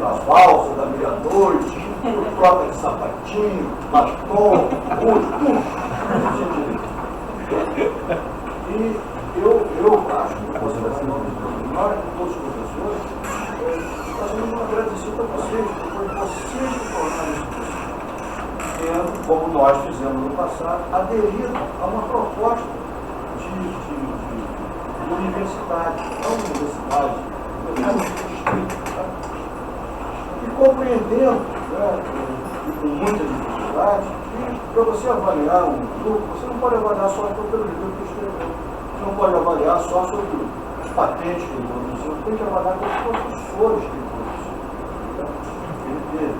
da valsa, da meia-noite, troca de sapatinho, batom, tudo. E eu acho que você vai ser nós, todos os professores, nós somos muito agradecidos a vocês, porque foi vocês que tornaram isso possível. Como nós fizemos no passado, aderir a uma proposta de universidade, não universidade, e compreendendo, né, com muita dificuldade, que para você avaliar um grupo, você não pode avaliar só pelo livro que escreveu, você não pode avaliar só sobre as patentes que ele produziu, você tem que avaliar os professores que ele produziu. Né? Ele teve.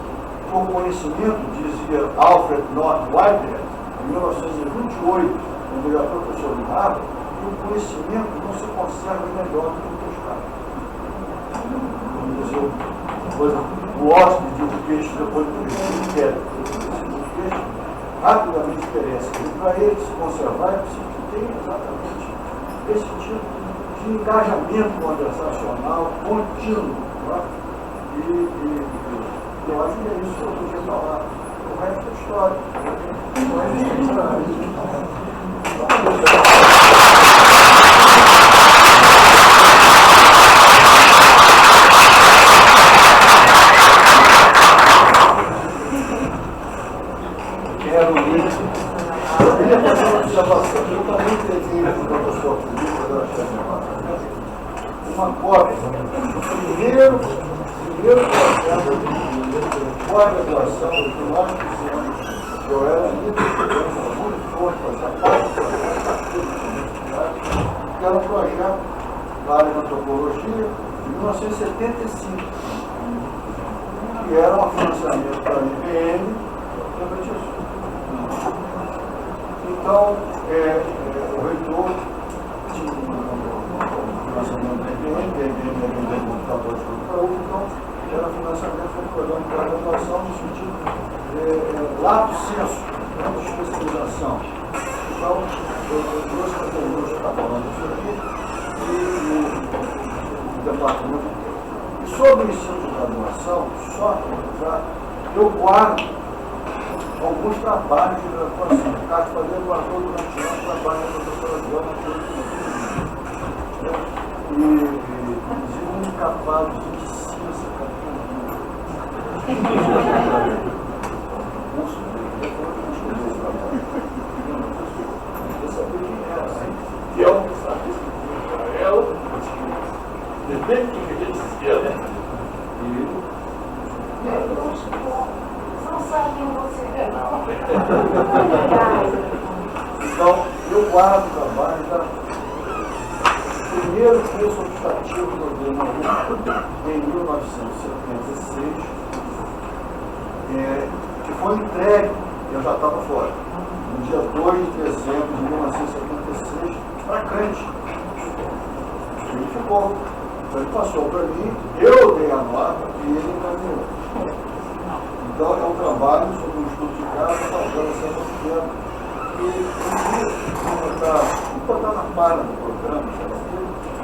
Com conhecimento, dizia Alfred North Whitehead, em 1928, quando ele era professor de Harvard, que o conhecimento não se conserva melhor do que o pescado. O hóspede de um peixe, depois do peixe, o peixe rapidamente perece. E para ele se conservar, é preciso que tenha exatamente esse tipo de engajamento conversacional contínuo. Tá? Eu acho que é isso que eu podia falar. O resto é história. Quero ler. Eu queria fazer uma observação. Eu também peguei o professor uma cópia. Primeiro processo de pós-graduação que nós fizemos, eu era muito forte com essa parte, que era um projeto da área de antropologia de 1975, que era um financiamento para a IBM, lembra disso? Então, o reitor tinha um financiamento da IBM era computador de computador, então era financiamento foi um programa de graduação no sentido lato senso, não de especialização. Então, eu trouxe categorias que está falando isso aqui e o departamento. E sobre o ensino de graduação, só para eu guardo alguns trabalhos de graduação. O Cássio Faria guardou durante anos trabalho da professora Joana e inclusive um encapado de cinza, curso dele, eu sabia quem era, assim, e eu não sabia quem era ela, depende do que a gente dizia, né? Não sabem você, não. Então, eu guardo o trabalho da primeiro curso optativo que eu dei na UFBA em 1976, que foi entregue, eu já estava fora, no dia 2 de dezembro de 1976, para crente. Ele ficou. Então ele passou para mim, eu dei a nota e ele encaminhou. Então é um trabalho sobre um estudo de caso, talvez essa pequena. E vou botar na página do programa, para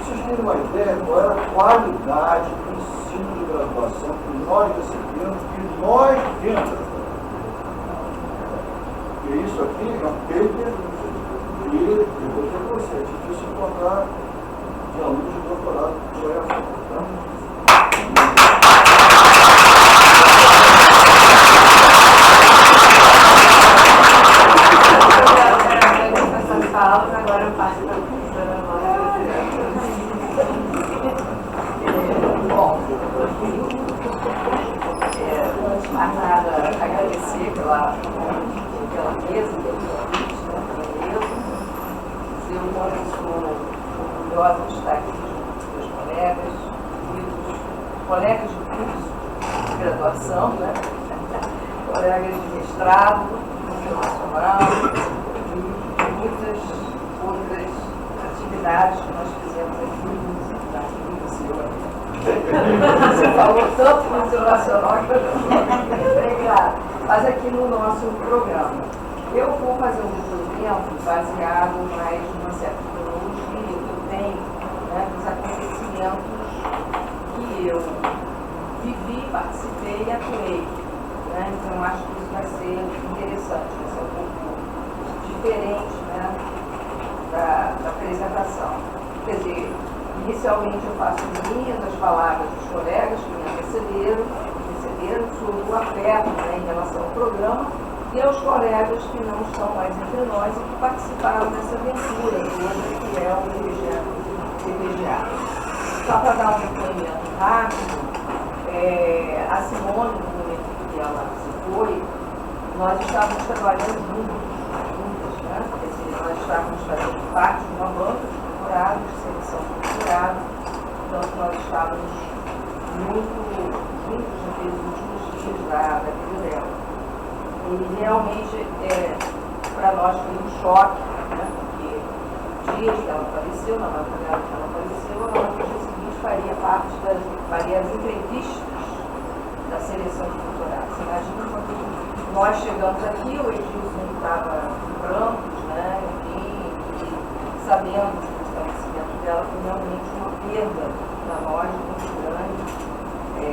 vocês terem uma ideia qual era a qualidade do ensino de graduação que nós recebemos e nós temos. E isso aqui é um paper e eu vou dizer para você, é difícil encontrar de alunos de doutorado que eu ia falar. Agora eu passo para a professora Bom, antes de mais nada, agradecer pela mesa, dizer o quanto eu sou orgulhosa de estar aqui junto com meus colegas e os colegas de curso de graduação, né? Colegas de mestrado, internacional, muitas outras atividades que nós fizemos aqui. Você falou tanto no Museu Nacional que eu não lembrei, claro. Mas aqui no nosso programa. Eu vou fazer um depoimento baseado mais numa certa cronologia que eu tenho, né, dos acontecimentos que eu vivi vi, participei e atuei. Né? Então, acho que isso vai ser interessante, vai ser um pouco diferente, né, da apresentação. Quer dizer, inicialmente eu faço minhas as palavras dos colegas que me antecederam sobre o afeto, né, em relação ao programa, e aos colegas que não estão mais entre nós e que participaram dessa aventura toda que é o DPGA. Só para dar um depoimento rápido, a Simone, no momento que ela se foi, nós estávamos trabalhando juntas, né? Quer dizer, nós estávamos fazendo parte de uma banca de procurados, de seleção de procurados, então nós estávamos muito juntos naqueles últimos dias da vida dela. E realmente, para nós foi um choque, né? Porque dias que ela faleceu, na madrugada que ela faleceu, ela no dia seguinte faria as entrevistas da seleção de doutorados. Você imagina quando nós chegamos aqui, o Edilson estava em Brancos, né? E sabendo do falecimento dela, foi realmente uma perda para nós muito grande. E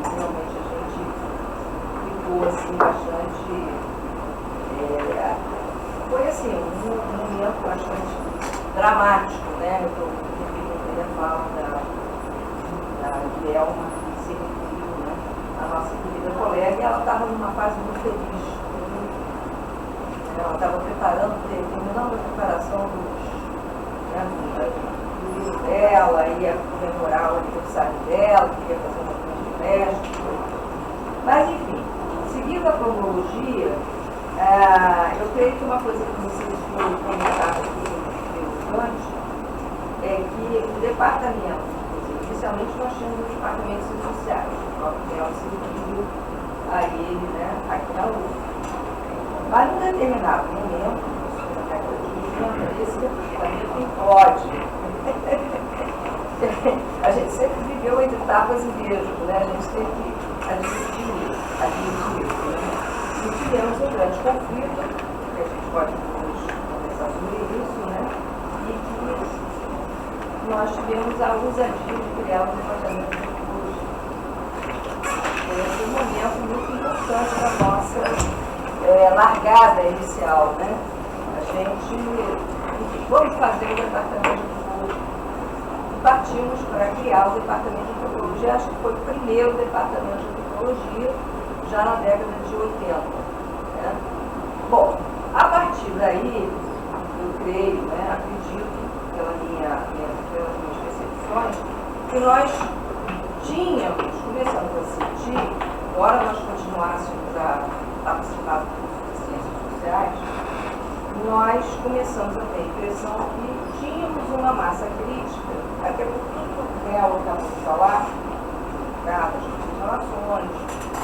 realmente a gente ficou assim, bastante. Foi assim, um momento bastante dramático, né? Eu estou repetindo a fala da Guilherme, que se referiu, né, a nossa querida colega, e ela estava numa fase muito feliz. Ela estava terminando a preparação do livro dela, ia comemorar o aniversário dela, queria fazer uma grande festa. Mas, enfim, seguindo a cronologia, eu creio que uma coisa que vocês foram comentar aqui antes é que o departamento, inicialmente nós tínhamos o departamento de ciências sociais, o próprio Mel serviu a ele, né, aqui na UF. Mas num determinado momento, na década de 80, esse departamento implode. A gente sempre viveu entre tapas e beijos, né? A gente teve que admitir isso, né? E tivemos um grande conflito, que a gente pode conversar sobre isso, né? E que nós tivemos a ousadia de criar um departamento de tecnologia. Foi esse um momento muito importante para a nossa largada inicial, né? A gente, vamos fazer o departamento de tecnologia. E partimos para criar o departamento de tecnologia, acho que foi o primeiro departamento de tecnologia, já na década de 80. Né? Bom, a partir daí, eu creio, né, acredito, pelas minhas percepções, que nós começamos a sentir, embora nós continuássemos a participar do curso de ciências sociais, nós começamos a ter a impressão que tínhamos uma massa crítica, até por tudo que o Mel acabou de falar, das nossas relações,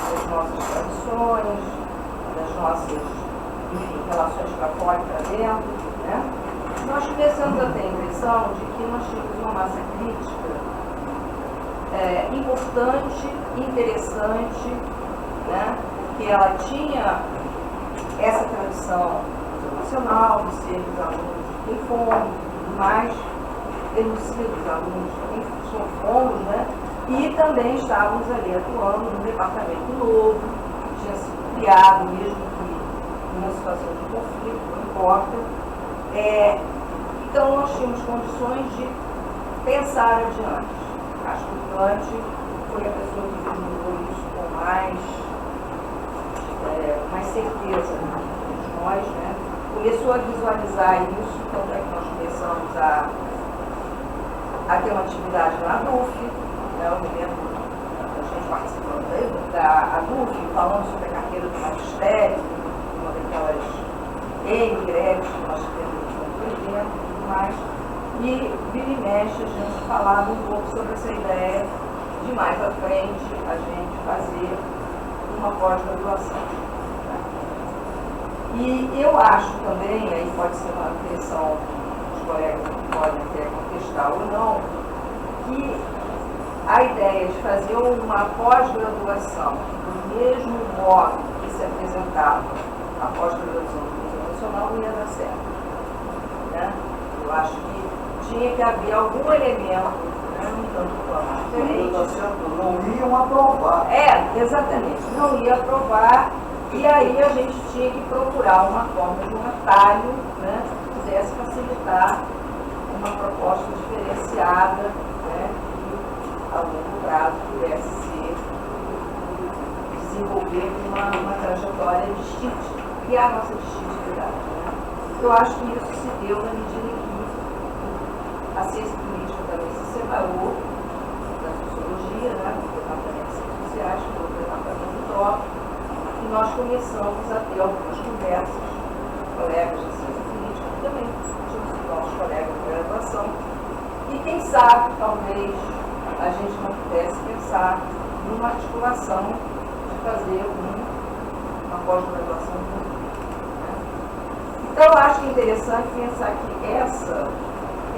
das nossas tradições, das nossas, enfim, relações para fora e para dentro, né? Nós começamos a ter a impressão de que nós tínhamos uma massa crítica importante, interessante, né? Que ela tinha essa tradição nacional de sermos alunos que têm fome e tudo mais, termos sido alunos que fomos, né? E também estávamos ali atuando num departamento novo, que tinha sido criado, mesmo que numa situação de conflito, não importa. Então nós tínhamos condições de pensar adiante. Acho que o Kant foi a pessoa que vislumbrou isso com mais certeza de nós, né? Começou a visualizar isso, tanto é que nós começamos a ter uma atividade na DUF, né? Eu me lembro da gente participando da DUF, falando sobre a carreira do magistério, uma daquelas greves que nós tivemos no evento e tudo mais. E vira e mexe, a gente falava um pouco sobre essa ideia de mais à frente a gente fazer uma pós-graduação. Né? E eu acho também, aí pode ser uma impressão que os colegas podem até contestar ou não, que a ideia de fazer uma pós-graduação do mesmo modo que se apresentava a pós-graduação do Museu Nacional não ia dar certo. Né? Eu acho que tinha que haver algum elemento né? Um tanto quanto diferente. Não iam aprovar. Exatamente, não ia aprovar, e aí a gente tinha que procurar uma forma de um atalho, né, que pudesse facilitar uma proposta diferenciada, né, que a longo prazo pudesse desenvolver uma trajetória distinta, criar a nossa distintividade. Né? Eu acho que isso se deu na medida em que a ciência política também se separou da sociologia, né, do departamento de ciências sociais, do departamento top, e nós começamos a ter algumas conversas, colegas da ciência política, que também tínhamos nossos colegas de graduação, e quem sabe, talvez, a gente não pudesse pensar numa articulação de fazer uma pós-graduação pública. Né? Então, eu acho interessante pensar que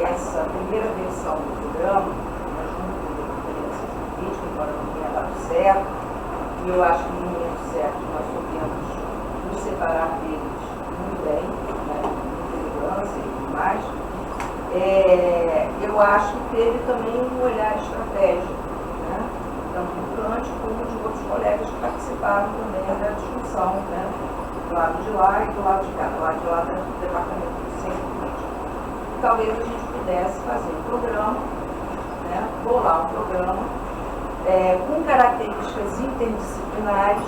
essa primeira versão do programa, junto com a experiência política, embora não tenha dado certo, e eu acho que no momento certo nós soubemos nos separar deles muito bem, né, com segurança e tudo mais, eu acho que teve também um olhar estratégico, né, tanto do Kant como de outros colegas que participaram também da discussão, né, do lado de lá e do lado de cá, do lado de lá do departamento de ciência política. Talvez a gente pudesse fazer um programa, né, bolar um programa com características interdisciplinares,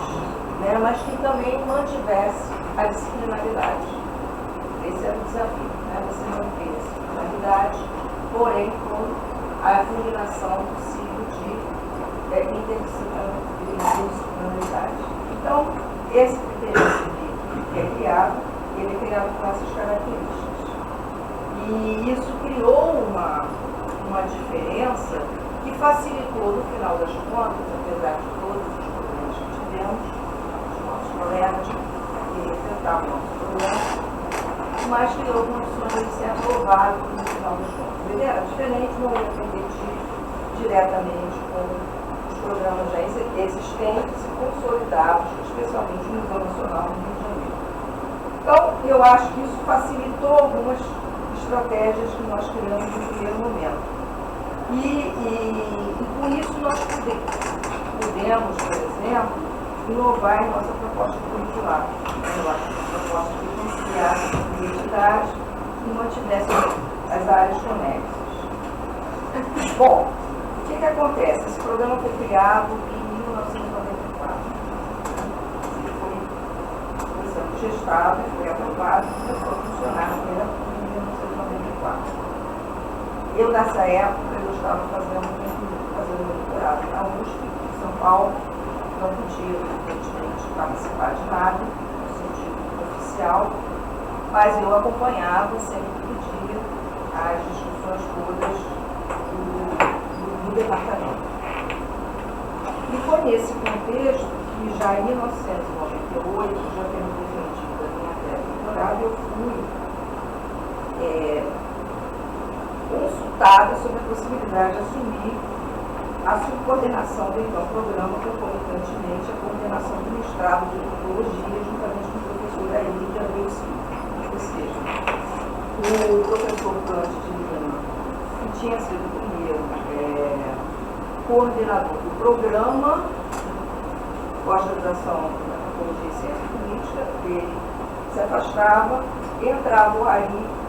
né, mas que também mantivesse a disciplinaridade. Esse era o desafio, né, você manter a disciplinaridade, porém com a combinação possível de interdisciplinaridade. Então, esse critério que é criado, ele é criado com essas características. E isso criou uma diferença que facilitou, no final das contas, apesar de todos os problemas que tivemos, os nossos colegas que enfrentavam o nosso problema, mas criou condições de ser aprovado no final das contas. Ele era diferente, não ia competir diretamente com os programas já existentes e consolidados, especialmente no nível nacional no Rio de Janeiro. Então, eu acho que isso facilitou algumas estratégias que nós criamos no primeiro momento. E com isso nós pudemos, por exemplo, inovar em nossa proposta curricular. Eu acho que a proposta que conciliasse a identidade e mantivesse as áreas conexas. Bom, o que acontece? Esse programa foi criado em 1994. Ele foi sendo gestado, foi aprovado e começou a funcionar em 1994. Eu, nessa época, eu estava fazendo doutorado na USP, em São Paulo, não podia, evidentemente, participar de nada, no sentido oficial, mas eu acompanhava sempre que podia as discussões todas do departamento. E foi nesse contexto que, já em 1998, já tendo defendido a minha tese de doutorado, eu fui consultada sobre a possibilidade de assumir a subcoordenação do então programa, concomitantemente a coordenação do mestrado de antropologia, juntamente com o professor Aílio de Abreu Silva. Ou seja, o professor Kant de Lima, que tinha sido o primeiro coordenador do programa pós-graduação em antropologia e ciência política, ele se afastava, entrava o Aílio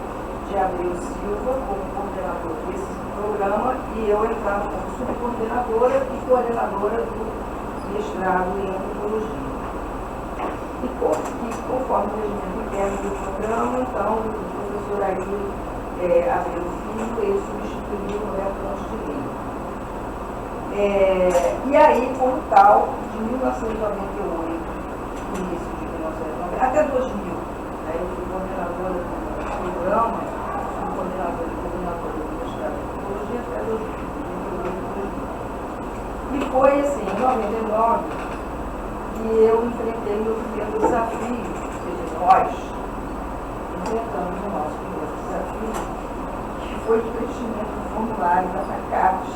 de Abreu Silva como coordenador desse programa e eu entrava como subcoordenadora e coordenadora do mestrado em antropologia. E conforme o regimento interno do programa, então, o professor Aílio Abreu Filho, ele substituiu o Roberto Kant de Lima. E aí, por tal, de 1998, início de 1990, até 2000, eu fui coordenadora do programa, coordenadora do mestrado de antropologia até 2000. E foi assim, em 99, que eu enfrentei o meu primeiro desafio, ou seja, nós enfrentamos o nosso primeiro desafio, que foi o preenchimento do formulário da CACAPES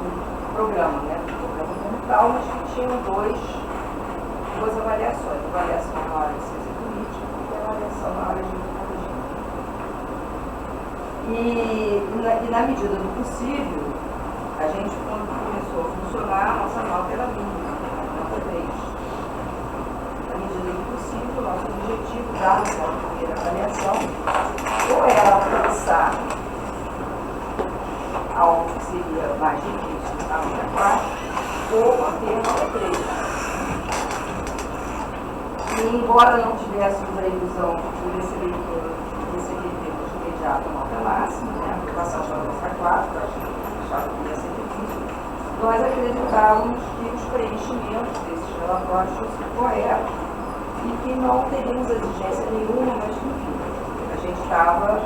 do programa, né? Do programa como tal, mas que tinham duas avaliações, avaliação na área de ciência política e avaliação na área de antropologia. E na medida do possível, A gente, quando começou a funcionar, a nossa nota era mínima, nota 3. Na medida do possível, o nosso objetivo, dado a primeira avaliação, ou era alcançar algo que seria mais difícil, a nota 4, ou manter a nota 3. E embora não tivéssemos a ilusão de receber de imediato a nota máxima, né, a aplicação para a nota 4, para achar que ia ser difícil, nós acreditávamos que os preenchimentos desses relatórios fossem corretos e que não teríamos exigência nenhuma, mas enfim, a gente estava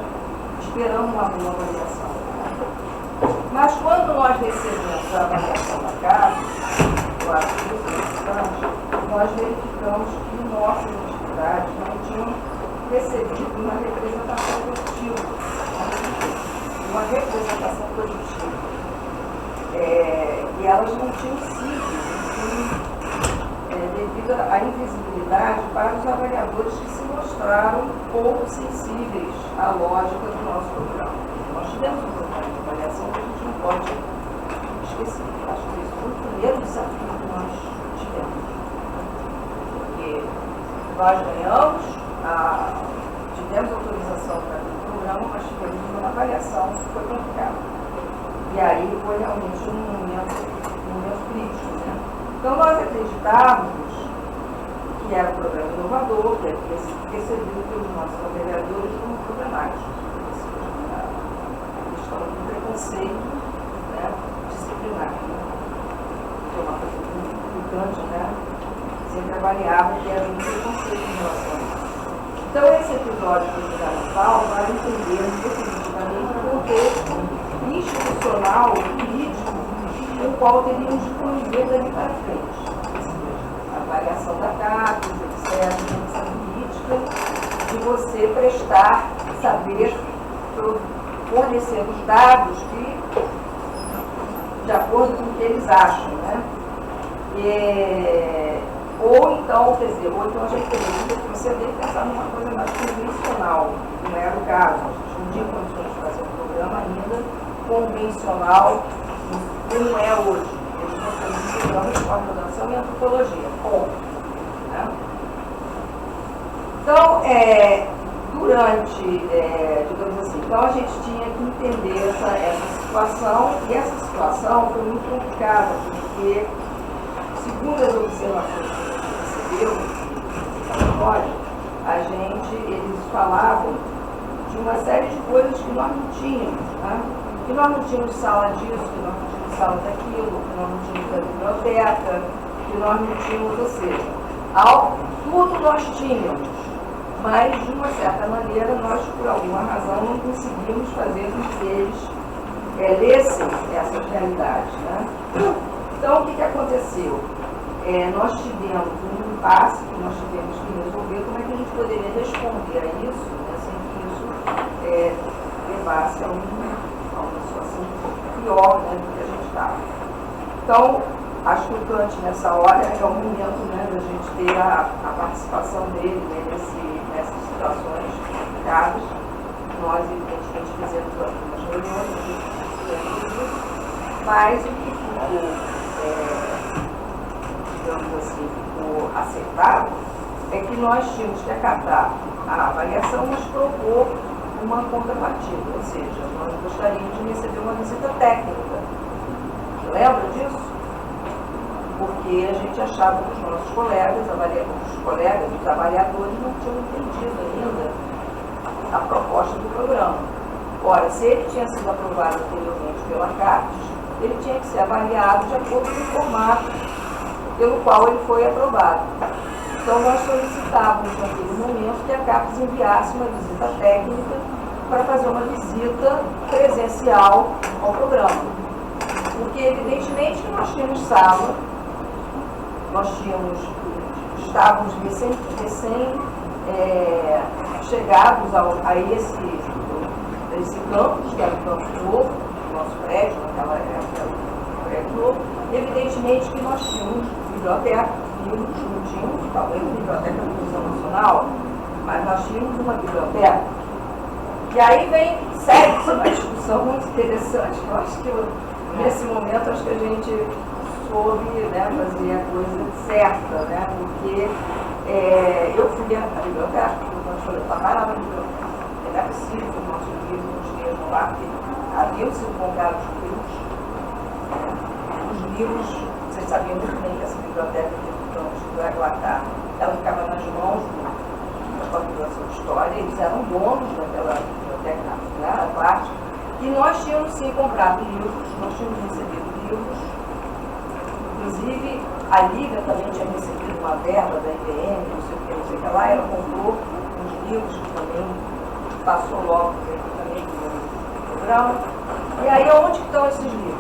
esperando uma boa avaliação. Mas quando nós recebemos a avaliação da casa, eu acho que nós verificamos que nossas entidades não tinham recebido uma representação positiva. E elas não tinham sido, devido à invisibilidade para os avaliadores que se mostraram pouco sensíveis à lógica do nosso programa. Nós tivemos um programa de avaliação que a gente não pode esquecer. Acho que esse foi o primeiro desafio que nós tivemos. Porque nós ganhamos, tivemos autorização para o programa, mas tivemos uma avaliação que foi complicada. E aí foi realmente um momento crítico, né? Então nós acreditávamos que era um programa inovador, que havia sido percebido pelos nossos avaliadores como problemático. A questão do preconceito, né, disciplinar. Que é uma coisa muito importante, né? Sempre avaliava que era um preconceito em relação a isso. Então esse episódio foi fundamental para entendermos definitivamente o contexto institucional e político com o qual teríamos de conviver dali para frente. A avaliação da CAPES, etc., essa política de você prestar, saber, fornecer os dados que, de acordo com o que eles acham, né? Ou então a gente teria que você tem que pensar numa coisa mais convencional, que não era o caso. A gente não tinha condições de fazer um programa ainda convencional, como é hoje. Eles vão fazer um programa de pós-graduação em antropologia. Ponto. Né? Então, digamos assim, então a gente tinha que entender essa situação, e essa situação foi muito complicada, porque, segundo as observações que a gente recebeu, eles falavam de uma série de coisas que nós não tínhamos, né? Que nós não tínhamos sala disso, que nós não tínhamos sala daquilo, que nós não tínhamos a biblioteca, que nós não tínhamos, ou seja, tudo nós tínhamos, mas de uma certa maneira nós, por alguma razão, não conseguimos fazer com que eles lessem essa realidade, né? Então, o que aconteceu? Nós tivemos um impasse que nós tivemos que resolver, como é que a gente poderia responder a isso, né, sem que isso levasse a uma situação pior, né, do que a gente estava. Então, acho que o Kant, nessa hora, é o momento, né, da gente ter a participação dele, né, nessas situações complicadas. Nós, evidentemente, fizemos algumas reuniões, mas o que ficou, digamos assim, ficou acertado é que nós tínhamos que acatar a avaliação, mas propor uma contrapartida, ou seja, nós gostaríamos de receber uma visita técnica. Lembra disso? Porque a gente achava que os nossos colegas, os avaliadores, não tinham entendido ainda a proposta do programa. Ora, se ele tinha sido aprovado anteriormente pela CAPES, ele tinha que ser avaliado de acordo com o formato pelo qual ele foi aprovado. Então, nós solicitávamos, naquele momento, que a CAPES enviasse uma visita técnica para fazer uma visita presencial ao programa. Porque, evidentemente, que nós tínhamos sala, estávamos chegados a esse campus, que era o campus novo, nosso prédio, naquela época era o prédio novo. Evidentemente que nós tínhamos biblioteca, não tínhamos talvez uma biblioteca da Comissão Nacional, mas nós tínhamos uma biblioteca. E aí segue-se uma discussão muito interessante, que eu acho que nesse momento, acho que a gente soube, né, fazer a coisa certa, né, porque eu fui à biblioteca, eu trabalhava na biblioteca. Não é possível que os nossos livros não estejam lá, porque haviam sido comprados livros. Os livros, vocês sabiam muito bem que essa biblioteca de Aguatá, ela ficava nas mãos da Corporação de História, eles eram donos daquela biblioteca, né, a parte, e nós tínhamos sim comprado livros, nós tínhamos recebido livros, inclusive a Lívia também tinha recebido uma verba da IBM, não sei o que lá, ela comprou uns livros que também passou logo também no programa. E aí, onde que estão esses livros?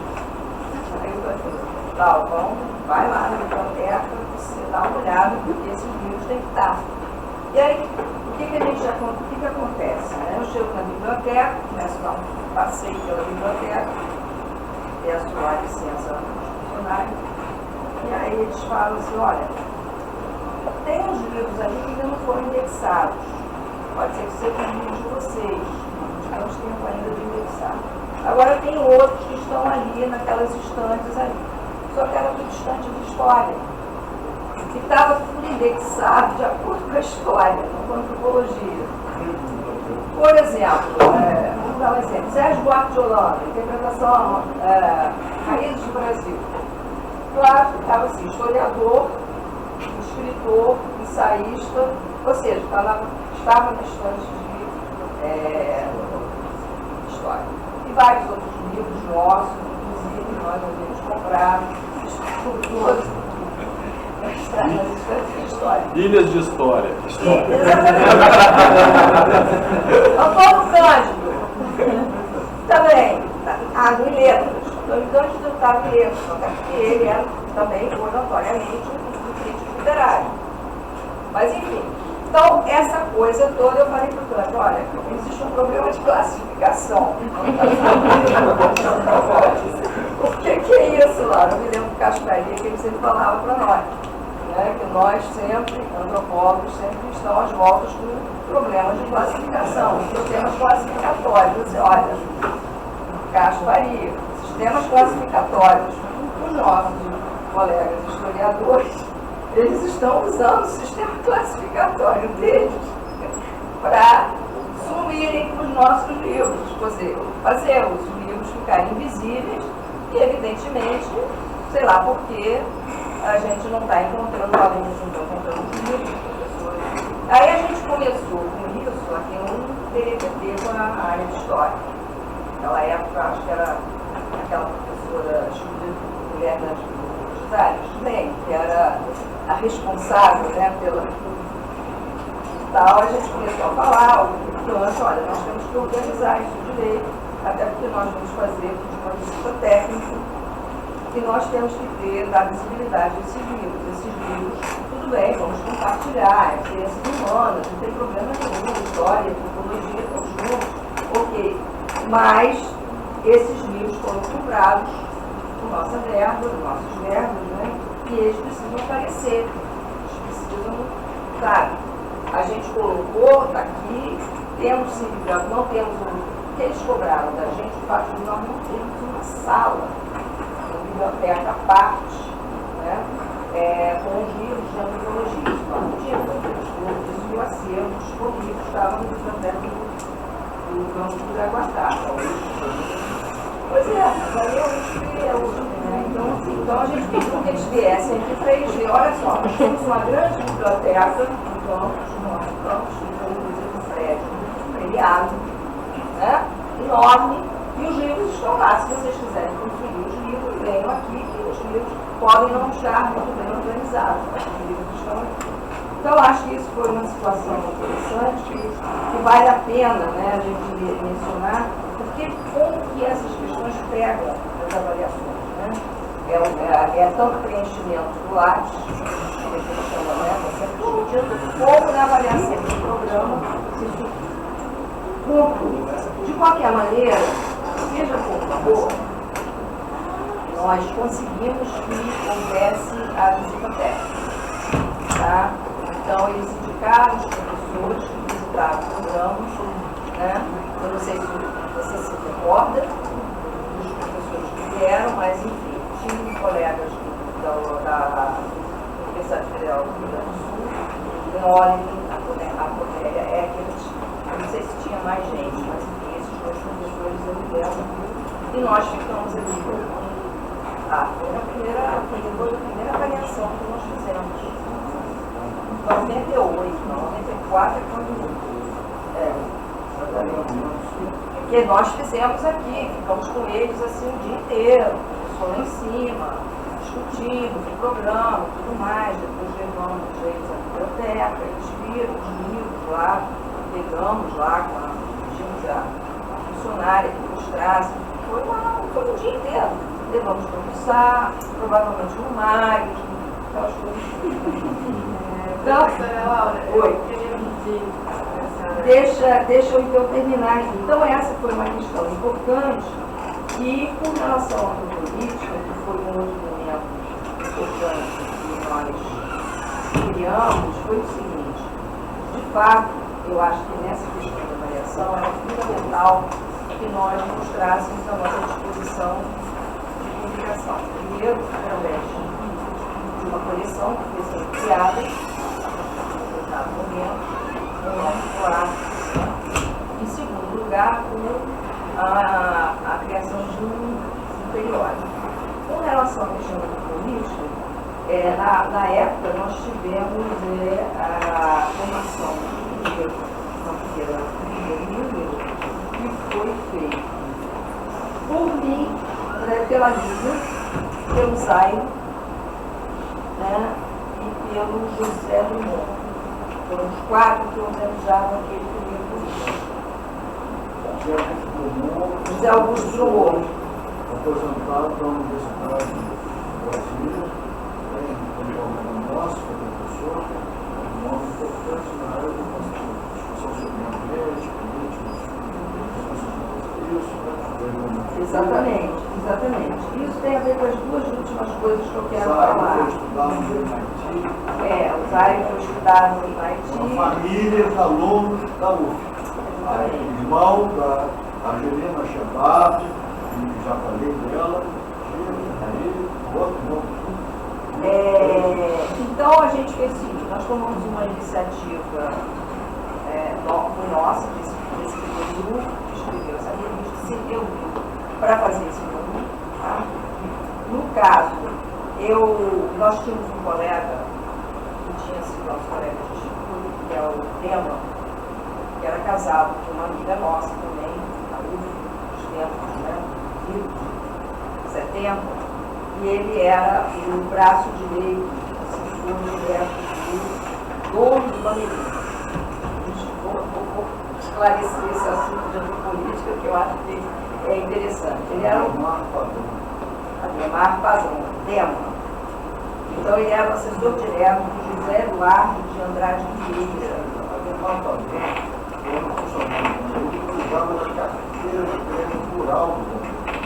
Aí eu falei, Galvão, vai lá na biblioteca, você dá uma olhada, porque esses livros têm que estar. E aí, o que acontece? Né? Eu chego na biblioteca, começo a dar um passeio pela biblioteca, peço lá a licença funcionária, e aí eles falam assim, olha, tem uns livros ali que ainda não foram indexados. Pode ser que seja um livro de vocês, não temos tempo ainda de indexar. Agora tem outros que estão ali, naquelas estantes ali. Só que era tudo estante de história. Que estava tudo indexado de acordo com a história, não com a antropologia. Por exemplo, vamos dar um exemplo, Sérgio Buarque de Holanda, interpretação Raízes do Brasil. Claro, estava assim, historiador, escritor, ensaísta, ou seja, estava na estante de história. E vários outros livros nossos, inclusive nós devemos comprar, estruturas, nas estantes de história. Ilhas de História. Antônio Cândido, também, em letras. Antônio Cândido estava em letras, até porque ele era também, notoriamente, um crítico literário. Mas, enfim. Então, essa coisa toda, eu falei para o Cândido, olha, existe um problema de classificação. O que é isso lá? Eu me lembro do Cascaria, que ele sempre falava para nós. Que nós sempre, antropólogos, sempre estão às voltas com problemas de classificação, sistemas classificatórios. Você olha, Cascaria, sistemas classificatórios, os nossos colegas historiadores, eles estão usando o sistema classificatório deles para sumirem os nossos livros, fazer os livros ficarem invisíveis e, evidentemente, sei lá porque a gente não está encontrando alunos, não está encontrando livros, professores. Aí a gente começou com isso, aqui um TDT com a área de História. Naquela época, acho que era aquela professora mulher das áreas, bem, que era a responsável, né, pela tal, a gente começou a falar, olha, nós temos que organizar isso direito, até porque nós vamos fazer uma visita técnica e nós temos que ter da visibilidade desses livros. Esses livros, tudo bem, vamos compartilhar, é ciências humanas, não tem problema nenhum, história, antropologia, estão juntos, ok. Mas esses livros foram comprados com nossa verba, nossos verbos, né? E eles precisam aparecer, eles precisam, sabe? A gente colocou, está aqui, temos sim, não temos o que eles cobraram da gente, o fato de nós não termos uma sala, uma biblioteca à parte, né? Com os livros de antropologia. Nós não tínhamos todos o acervo disponível, estava no biblioteca do Banco do Aguatá. Pois é, mas aí é o então a gente pediu que eles viessem aqui para eles verem, olha só, nós temos uma grande biblioteca no nosso campus, inclusive um prédio premiado, né, enorme, e os livros estão lá. Se vocês quiserem conferir os livros, venham aqui, que os livros podem não estar muito bem organizados, mas os livros estão aqui. Então, acho que isso foi uma situação interessante, que vale a pena, né, a gente mencionar, porque como que essas questões pegam as avaliações, né? É tanto preenchimento do Lattes, que a gente chama, né, como na avaliação do programa, se isso cumpre. De qualquer maneira, seja por favor, nós conseguimos que houvesse a visita técnica, tá? Então, eles indicaram os professores que visitaram o programa, né? Eu não sei se você se recorda dos professores que vieram, mas enfim, tinha colegas da Universidade Federal do Rio Grande do Sul, a Cornélia Eckert, não sei se tinha mais gente, mas enfim, esses dois professores eu me lembro, e nós ficamos ali foi a primeira avaliação que nós fizemos. 98, não, 94 é quando. Que nós fizemos aqui, ficamos com eles assim o dia inteiro, só lá em cima, discutimos o programa, tudo mais, depois levamos eles à biblioteca, eles viram os livros lá, pegamos lá, pedimos a funcionária que mostrasse, foi o dia inteiro. Levamos para almoçar, provavelmente no Mário, aquelas coisas. Então, Laura, oi. eu queria pedir. Deixa eu então terminar aqui. Então, essa foi uma questão importante e, com relação à política, que foi um outro momento importante que nós criamos, foi o seguinte: de fato, eu acho que nessa questão da avaliação era fundamental que nós mostrássemos a nossa disposição de comunicação. Primeiro, através de uma coleção que foi sendo criada, em determinado momento, no nosso clássico. Em segundo lugar, com a criação de um periódico. Com relação à questão da política, na época nós tivemos a formação do primeiro número que foi feito por mim, pela Lívia, pelo Zaino, né, e pelo José Dumont. Foram os 4 que organizaram aquele primeiro livro. José Augusto Dumont. Aposentado da Universidade de Brasília, como nosso professor, um nome importante na área da discussão sobre o ambiente, política, Exatamente. Isso tem a ver com as duas últimas coisas que eu quero falar. falar. Foi estudar no MIT. O Zaire foi estudar no MIT. A família de alunos da UF. Irmão da Angelina Chebab, já falei dela, então a gente fez o seguinte: nós tomamos uma iniciativa nossa, desse grupo que escreveu essa revista, se reuniu para fazer esse volume. Tá? No caso, nós tínhamos um colega que tinha sido nosso colega de estudo, que é o Tema, que era casado com uma amiga nossa também, a UF, dos tempos, né? 70, e ele era o braço direito, assessor direto do dono do Bandeirinha. Vou esclarecer esse assunto de antropolítica, que eu acho que é interessante. Ele era Ademar Padrão, Dema. Então ele era o assessor direto do José Eduardo de Andrade Vieira. Ademar Padrão, eu estava na carteira do Prêmio Rural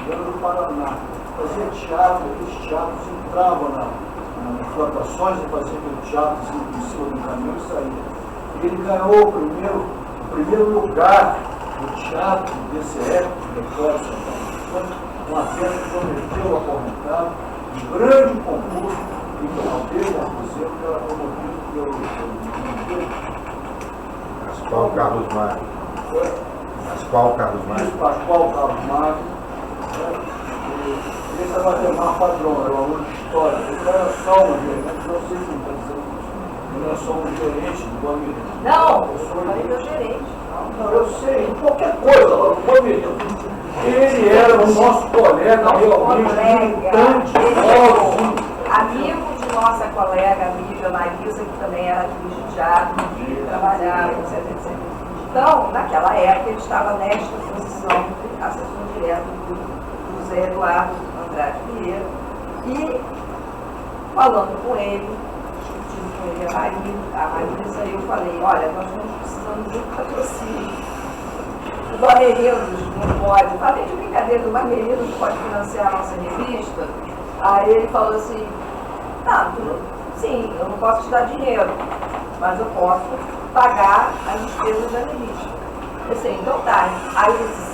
do Paraná. Fazia teatro, aqueles teatros entravam nas plantações e faziam aquele teatro em cima do caminhão e saía. Ele ganhou o primeiro lugar no teatro do DCE, do Decoro São Paulo, uma peça que prometeu acorrentado, um grande concurso, e o dele, por exemplo, que era promovido pelo Pascoal Carlos Magno. Pascoal Carlos Magno. Pascoal Carlos Magno. Esse era Ademar Padrão, era um aluno de história. Ele era só um gerente, não sei se está dizendo isso. Ele era só um gerente do Bandeirinha. Não, eu falei meu gerente. Não, eu sei, qualquer coisa, lá no Bandeirinha. Ele era o nosso colega, realmente, militante, amigo de nossa colega, amiga Marisa, que também era atriz de teatro, que trabalhava, etc. Então, naquela época, ele estava nesta posição de assessor direto do José Eduardo Andrade Vieira, e falando com ele, discutindo com ele a Marisa, eu falei: olha, nós estamos precisando de um patrocínio. O Bandeirinhos não pode, falei de brincadeira, do Bandeirinhos não pode financiar a nossa revista. Aí ele falou assim: sim, eu não posso te dar dinheiro, mas eu posso pagar as despesas da revista. Eu sei, então tá. Aí ele disse: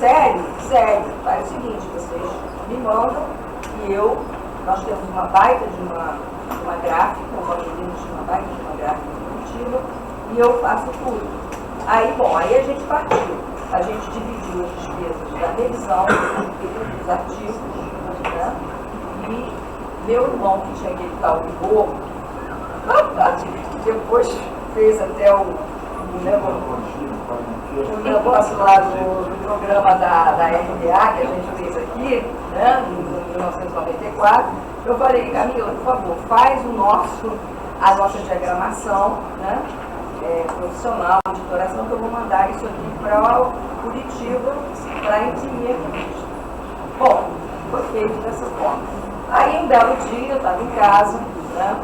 sério, faz o seguinte, vocês me mandam nós temos uma baita de uma gráfica, o Valdirino tinha uma baita de uma gráfica produtiva, e eu faço tudo. Aí, bom, aí a gente partiu. A gente dividiu as despesas da revisão dos artigos, né? E meu irmão, que tinha aquele tal vigor, depois fez até o negócio lá do programa da RDA, que a gente fez aqui, né, em 1994, eu falei, Camila, por favor, faz a nossa diagramação, né, profissional, editoração, que eu vou mandar isso aqui para Curitiba para imprimir aqui. Bom, foi feito dessa forma. Aí um belo dia, eu estava em casa, né,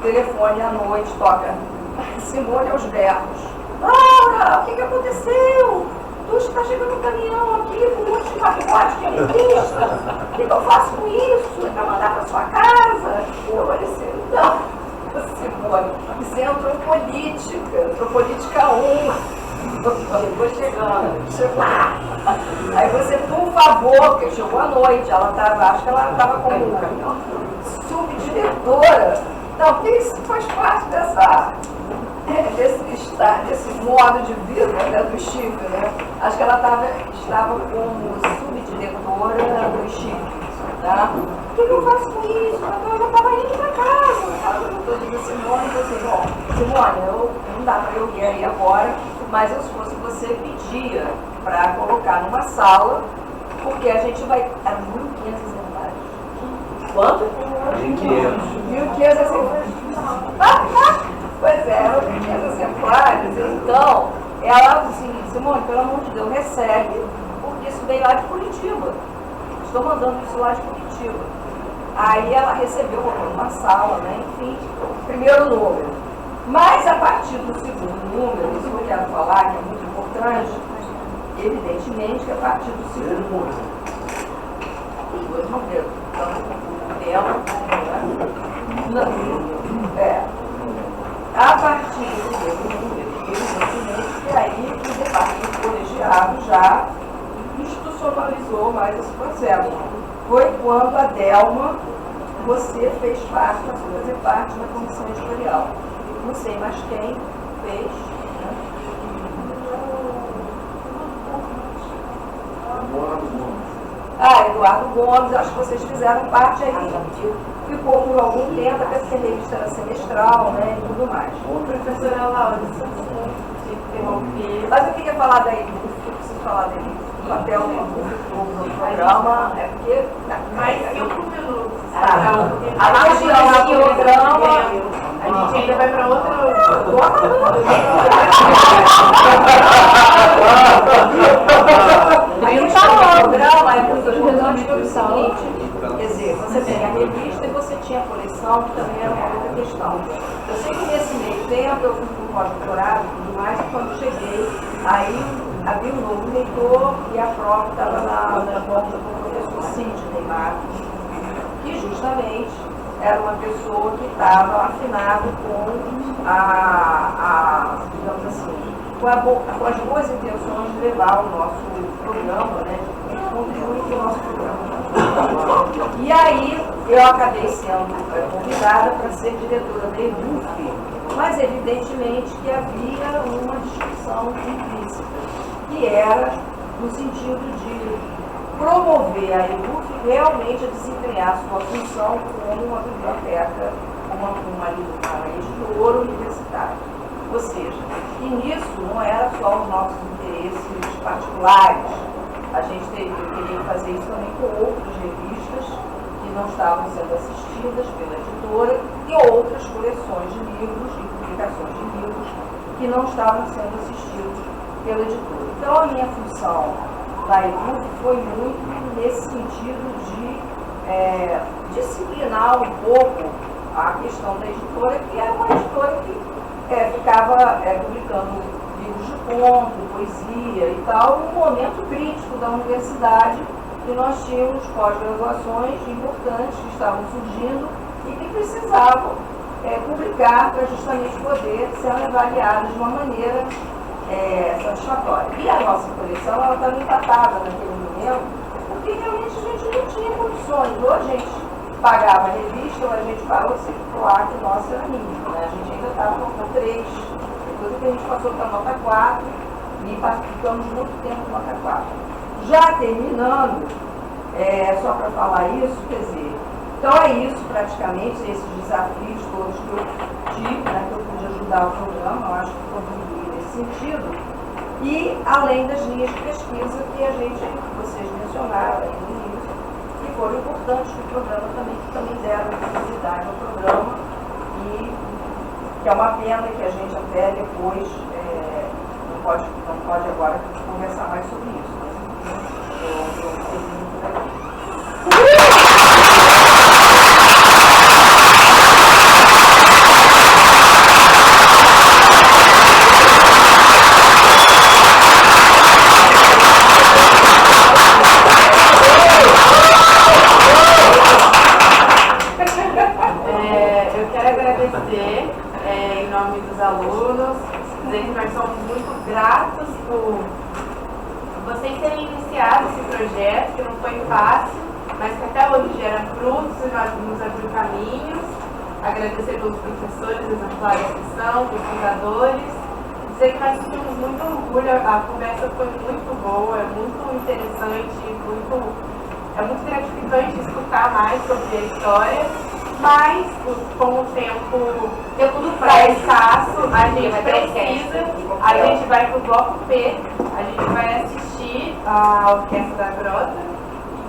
telefone à noite, toca Simone aos berros. Laura, o que aconteceu? Tu está chegando um caminhão aqui com um monte de pacote de revista. O que eu faço com isso? É para mandar para sua casa? Eu falei assim, não, Simone, isso é antropolítica 1. Chegou chegando, chegou. Aí você, por favor, porque chegou à noite, acho que ela estava como subdiretora. Não, porque isso faz parte desse modo de vida, né, do Chifre, né? Acho que ela estava como subdiretora do Chifre. Tá? O que eu faço com isso? Eu já estava indo para casa. Eu digo a Simone, eu assim, bom, Simone, não dá para eu ir aí agora, mas se fosse você, pedia para colocar numa sala, porque a gente vai. Era 1.500 exemplares. Quanto? 1.500 exemplares. Pois é, eram 1.500 exemplares. Então, ela assim, Simone, pelo amor de Deus, recebe, porque isso veio lá de Curitiba. Estou mandando isso lá de Curitiba. Aí ela recebeu, colocou numa sala, né? Enfim, primeiro número. Mas a partir do segundo número, isso que eu quero falar, que é muito importante, evidentemente que a partir do segundo número, os dois morreram. Então, dela, a partir do segundo número, evidentemente que aí o departamento colegiado já institucionalizou mais esse processo. Foi quando a Delma, você fez parte, passou a fazer parte da comissão editorial. Não sei mais quem fez, né? Eduardo Gomes, acho que vocês fizeram parte aí. Ficou por algum tempo, até porque a revista era semestral, né? E tudo mais. Professora Laura, se interromper. Mas eu queria falar daí, eu preciso falar dele. O papel do programa é porque. Mas 5 minutos. A marginal do programa. A gente ainda vai para outra. Aí o programa é muito importante pelo seguinte. Quer dizer, você tem a revista e você tinha a coleção, que também era uma outra questão. Eu sei que nesse meio tempo eu fui para o pós-doutorado e tudo mais, e quando cheguei, aí havia um novo reitor e a prova estava na porta do professor Sidney Marcos, que justamente era uma pessoa que estava afinado com digamos assim, com as boas intenções de levar o nosso programa, né, contribuir para o nosso programa. E aí eu acabei sendo convidada para ser diretora da EBUF, mas evidentemente que havia uma discussão implícita, que era no sentido de promover a EBUF realmente a desempenhar sua função como uma biblioteca, uma editora universitária. Ou seja, e nisso não era só os nossos interesses particulares. A gente queria fazer isso também com outras revistas que não estavam sendo assistidas pela editora e outras coleções de livros e publicações de livros que não estavam sendo assistidos pela editora. Então a minha função da EBUF foi muito nesse sentido de disciplinar um pouco a questão da editora, que era uma editora que ficava publicando livros de conto, poesia e tal, num momento crítico da universidade, que nós tínhamos pós-graduações importantes que estavam surgindo e que precisavam publicar para justamente poder ser avaliadas de uma maneira satisfatória. E a nossa coleção estava empatada naquele momento, porque realmente a gente não tinha condições. Ou a gente pagava a revista, ou a gente parou de circular, que o nosso era mínimo, né? A gente ainda estava com nota 3, depois que a gente passou para nota 4, e ficamos muito tempo na nota 4. Já terminando, só para falar isso, quer dizer, então é isso praticamente, esses desafios todos que eu tive, né, que eu pude ajudar o programa, eu acho que contribuí nesse sentido, e além das linhas de pesquisa que vocês mencionaram aí no início, que foram importantes para o programa também, que também deram visibilidade ao programa, e que é uma pena que a gente até depois não pode agora conversar mais sobre isso, mas eu sei muito legal. Eu quero agradecer em nome dos alunos, dizer que nós somos muito gratos por vocês terem iniciado esse projeto, que não foi fácil, mas que até hoje gera frutos e nós nos abriu caminhos. Agradecer pelos professores exemplares que são, pesquisadores. Dizer que nós sentimos muito orgulho, a conversa foi muito boa, é muito interessante, é muito gratificante escutar mais sobre a história, mas com o tempo escasso, a gente precisa, a gente vai para o bloco P, a gente vai assistir a Orquestra da Grota.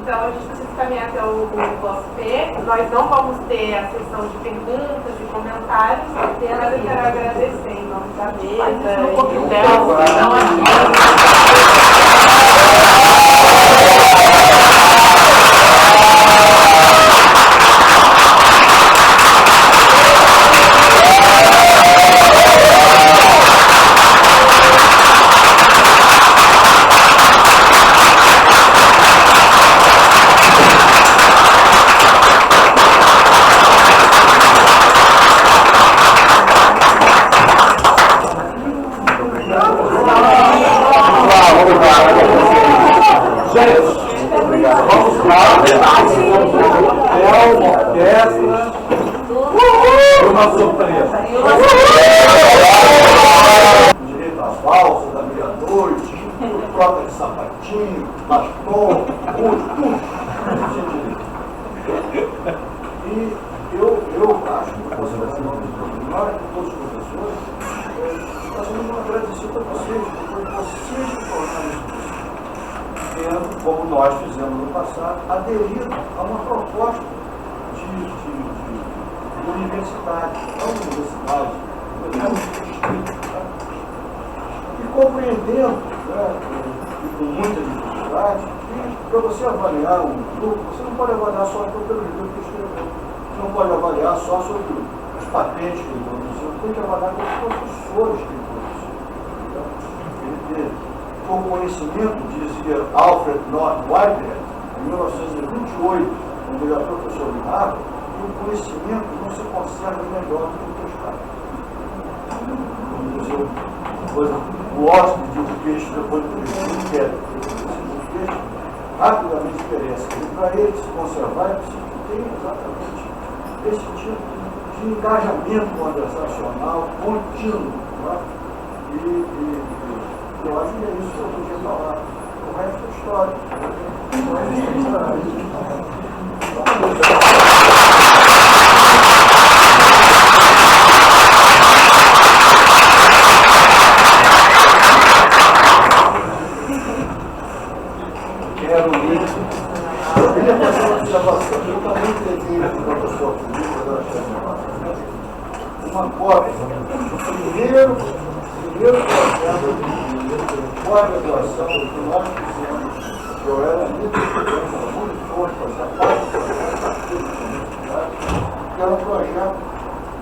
Então a gente precisa caminhar até o bloco P. Nós não vamos ter a sessão de perguntas e comentários, mas eu quero agradecer em nome da mesa e delas que estão aqui. Vamos lá. É uma orquestra. Uma surpresa. Direito às valsas da meia-noite, troca de sapatinho, batom, tudo. E eu acho que você vai ser nós, todos os professores, nós vamos agradecer a vocês, porque vocês que tornaram isso possível, como nós fizemos no passado, aderindo a uma proposta de universidade, não universidade, e compreendendo, com muita dificuldade, que para você avaliar um grupo, você não pode avaliar só pelo livro que escreveu, você não pode avaliar só sobre as patentes que ele produziu, tem que avaliar pelos professores que ele produziu. Ele com conhecimento, dizia Alfred North Whitehead, em 1928, quando ele era professor de Harvard, que o conhecimento não se conserva melhor do que o testado. O hóspede de um peixe, depois do peixe, quer o peixe, rapidamente perece. E para ele se conservar, é preciso que tenha exatamente esse tipo de engajamento conversacional contínuo. Tá? Eu acho que é isso que eu podia falar. O resto é história. Quero ir. Eu queria fazer uma observação. Eu também peguei o professor uma cópia. Primeiro projeto de pós-graduação que nós fizemos, eu era muito forte que era um projeto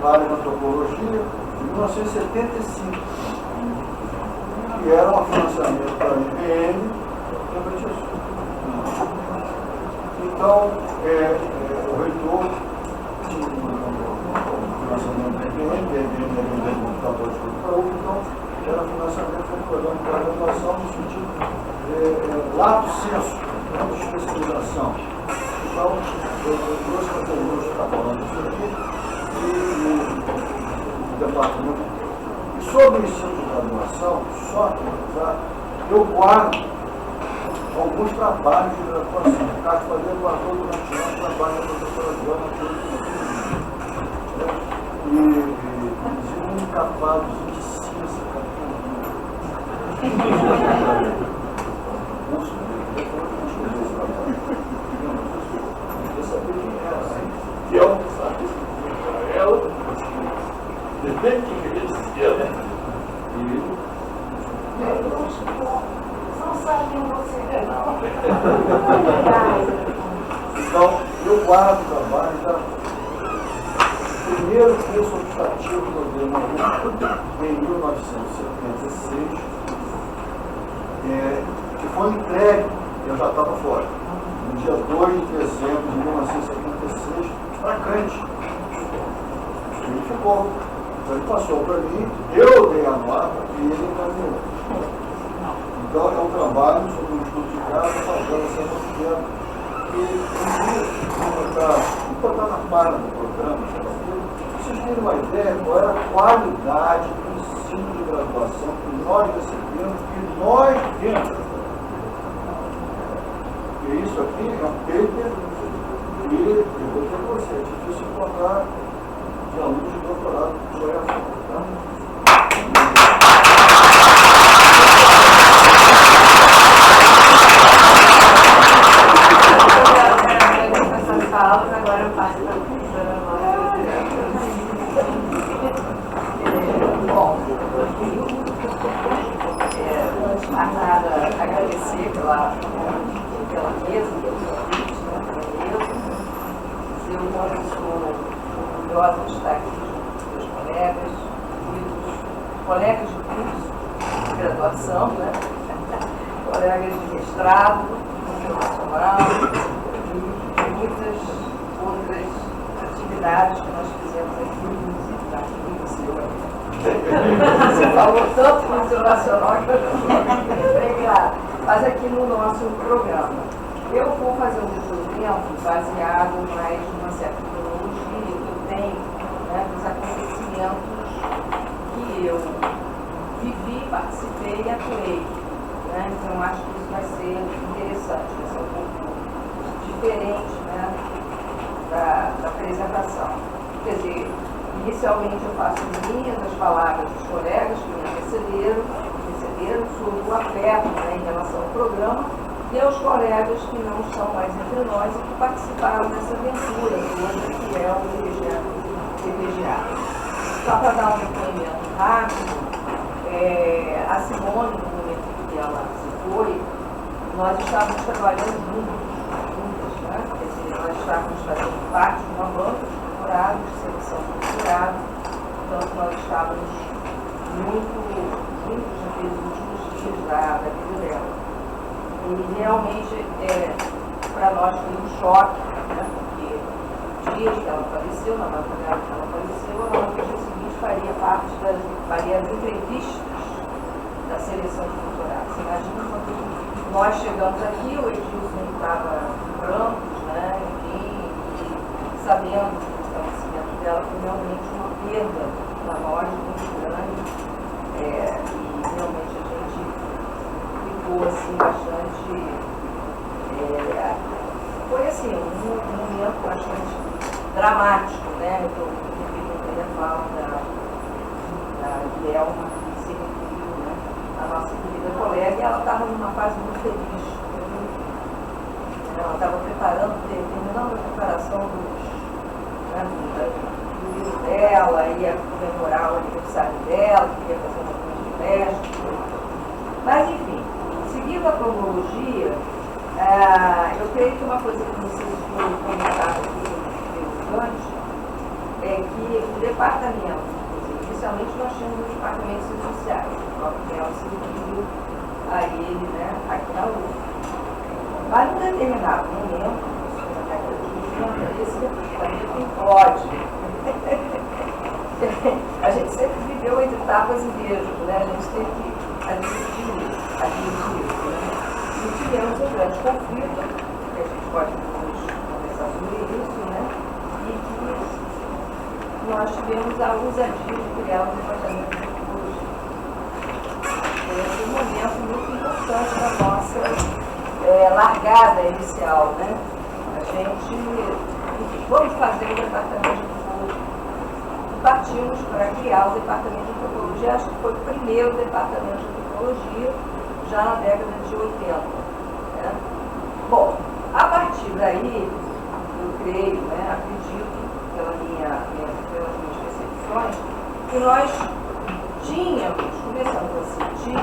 da área de antropologia de 1975, que era um financiamento para a IBM, então, o reitor tinha um financiamento da IBM, da computador de computador, então, era financiamento do programa de graduação no sentido lato sensu, de especialização. Então, eu trouxe para o que está falando isso aqui e o departamento. E sobre o ensino de graduação, só para eu guardo alguns trabalhos de graduação. O Cássio Fadeiro guardou durante anos trabalho da professora Joana e um cavadozinho de cinza. Que ela sabe ela depende do que ele dizia, né? Não sabem você, não. Então, eu guardo o trabalho da primeiro curso optativo que eu dei em 1976, que foi entregue, eu já estava fora, no dia 2 de dezembro de 1976, para Cante. Ele ficou. Então ele passou para mim, eu dei a nota e ele encaminhou. Então é um trabalho sobre um estudo de caso, fazendo essa pequena. E botar na página do programa, para vocês terem uma ideia qual era a qualidade do ensino de graduação que nós recebemos e nós temos. E isso aqui é um paper e eu vou dizer para você, é difícil encontrar de alunos de doutorado por essa. Agora eu passo para a professora Bom, antes de mais nada, agradecer pela mesa, pelo convite, eu sou orgulhosa de estar aqui junto com meus colegas, e colegas de curso de graduação, né? Colegas de mestrado internacional e muitas outras atividades que nós fizemos aqui. Você falou tanto no seu nacional que eu não lembrar. Mas aqui no nosso programa, eu vou fazer um depoimento baseado mais numa certa cronologia que eu tenho, né, dos acontecimentos que eu vivi, participei e atuei. Né? Então, acho que isso vai ser interessante, vai ser um pouco diferente, né, da apresentação. Quer dizer, inicialmente eu faço minhas as palavras dos colegas que me receberam sobre o afeto, né, em relação ao programa, e aos colegas que não estão mais entre nós e que participaram dessa aventura toda que é o EPGA. Só para dar um depoimento rápido, a Simone, no momento que ela se foi, nós estávamos trabalhando juntas, né? Quer dizer, nós estávamos fazendo parte de uma banca de doutorado, de seleção de doutorado, então nós estávamos muito juntos naqueles últimos dias da vida dela. E realmente, para nós foi um choque, né? Porque dias que ela faleceu, na madrugada que ela faleceu, ela no dia seguinte faria as entrevistas da seleção de doutorado. Você imagina quando nós chegamos aqui, o Edilson estava em Campos, né? Enfim, e sabendo do estabelecimento dela, foi realmente uma perda para nós muito grande. E realmente a gente ficou assim bastante. Foi assim, um momento bastante dramático, né? Eu repito a fala da Guilherme, que se referiu, né? A nossa querida colega, e ela estava numa fase muito feliz. Ela estava terminando a preparação do livro dela, ia comemorar o aniversário dela, ia fazer uma grande festa. Mas, enfim, seguindo a cronologia, eu creio que uma coisa que vocês foram comentar aqui antes é que o departamento, inicialmente nós tínhamos o departamento de ciências sociais, o próprio Nelson seguiu a ele, né, aqui na UF. Mas num determinado momento, na década de 90, esse departamento implode. A gente sempre viveu entre tapas e beijos, né? A gente tem que admitir isso, né? E tivemos um grande conflito, que a gente pode depois nós tivemos a ousadia de criar o departamento de psicologia. Foi um momento muito importante da nossa largada inicial, né? A gente, vamos fazer o departamento de psicologia. E partimos para criar o departamento de antropologia, acho que foi o primeiro departamento de antropologia, já na década de 80. Né? Bom, a partir daí, eu creio, né, acredito, pelas minhas percepções, que nós começamos a sentir,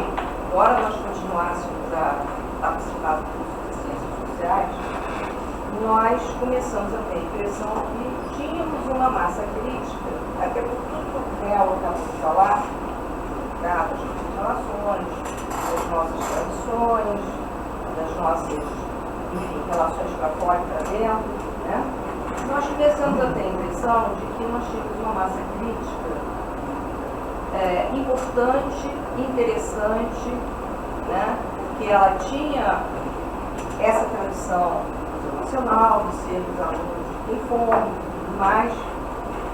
embora nós continuássemos a participar do curso de Ciências Sociais, nós começamos a ter a impressão que tínhamos uma massa crítica, até por tudo que o Melo acabou de falar, das nossas relações, das nossas tradições, das nossas, enfim, relações para fora e para dentro, né? Nós começamos a ter a impressão de que nós tínhamos uma massa crítica importante, interessante, né? Que ela tinha essa tradição nacional de sermos alunos em fome, mas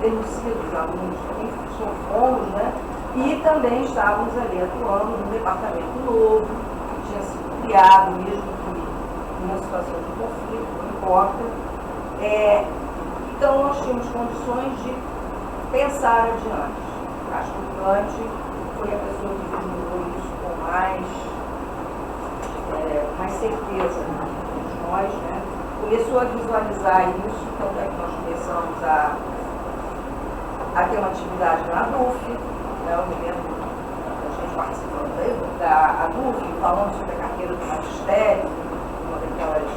termos sido os alunos em fomos, né? E também estávamos ali atuando num departamento novo, que tinha sido criado, mesmo que em uma situação de conflito, não importa. Então nós tínhamos condições de pensar adiante. Acho que o Kant foi a pessoa que vislumbrou isso com mais certeza de nós, né? Começou a visualizar isso, tanto é que nós começamos a ter uma atividade na DUF, né? Eu me lembro da gente participando da DUF, falando sobre a carreira do magistério, uma daquelas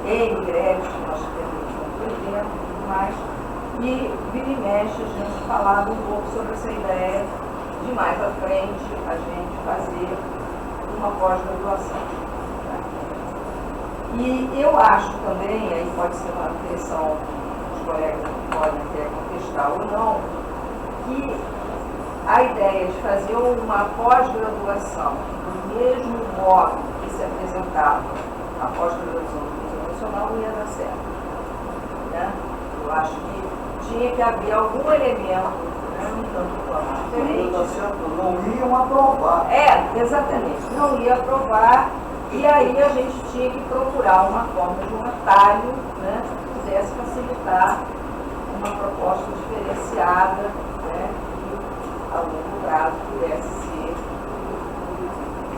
N greves que nós tivemos no evento e tudo mais. E vira e mexe a gente falava um pouco sobre essa ideia de mais à frente a gente fazer uma pós-graduação. Tá? E eu acho também, aí pode ser uma impressão, os colegas podem até contestar ou não, que a ideia de fazer uma pós-graduação do mesmo modo que se apresentava a pós-graduação do Museu Nacional não ia dar certo. Né? Eu acho que tinha que haver algum elemento, né, um tanto quanto diferente. Não iam aprovar. Exatamente, não ia aprovar, e aí a gente tinha que procurar uma forma de um atalho, né, que pudesse facilitar uma proposta diferenciada, né, que a longo prazo pudesse se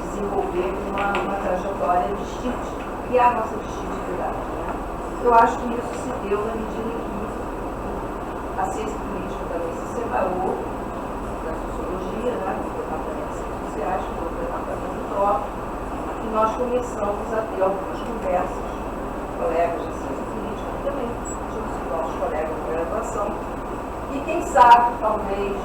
desenvolver uma trajetória distinta, criar a nossa distintividade. Né? Eu acho que isso se deu na medida em que a ciência política também se separou da sociologia, né, do departamento de ciências sociais, do departamento do TROP, e nós começamos a ter algumas conversas com colegas de ciência política, que também tínhamos sido nossos colegas de graduação, e quem sabe, talvez,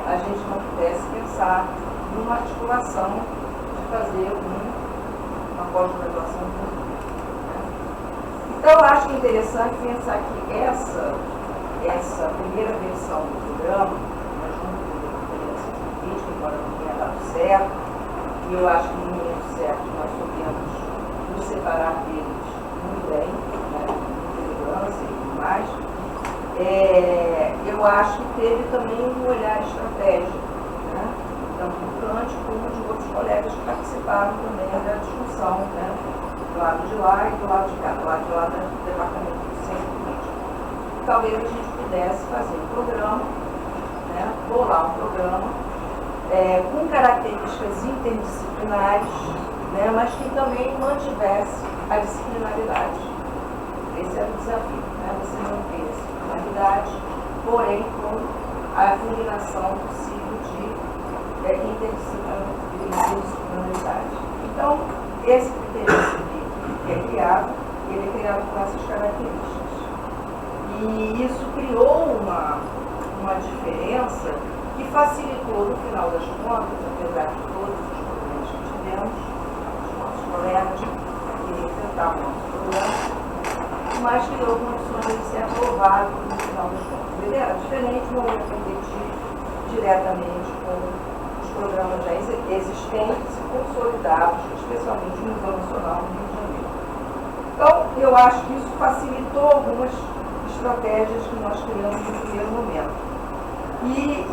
a gente não pudesse pensar numa articulação de fazer uma pós-graduação conjunta. Né? Então, eu acho interessante pensar que essa primeira versão do programa, nós junto com a ciência política, embora não tenha dado certo, e eu acho que no momento certo nós soubemos nos separar deles muito bem, né, com muita segurança e tudo mais. Eu acho que teve também um olhar estratégico, né, tanto do Kant como de outros colegas que participaram também da discussão, né, do lado de lá e do lado de cá, do lado de lá do Departamento de Ciência Política. Talvez a gente pudesse fazer um programa, né, bolar um programa com características interdisciplinares, né, mas que também mantivesse a disciplinaridade. Esse era o desafio, né, você manter a disciplinaridade, porém com a combinação possível de interdisciplinaridade. Então, esse critério que é criado, ele é criado com essas características. E isso criou uma diferença que facilitou, no final das contas, apesar de todos os problemas que tivemos, os nossos colegas que enfrentavam o nosso problema, mas criou condições de ser aprovado no final das contas. Ele era diferente, não ia competir diretamente com os programas já existentes e consolidados, especialmente no Museu Nacional do Rio de Janeiro. Então, eu acho que isso facilitou algumas estratégias que nós criamos no primeiro momento. E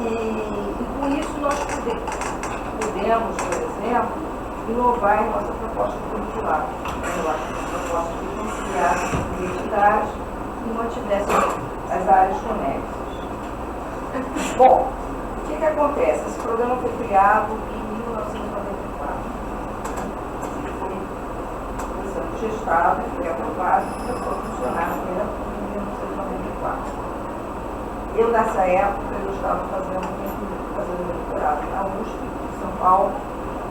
com isso nós pudemos, por exemplo, inovar em nossa proposta curricular. Nossa proposta de conciliar a identidade e mantivesse as áreas conexas. Bom, o que acontece? Esse programa foi criado em 1994. Foi sendo gestado, foi aprovado e começou a funcionar em 1994. Eu, nessa época, eu estava fazendo doutorado na USP, em São Paulo,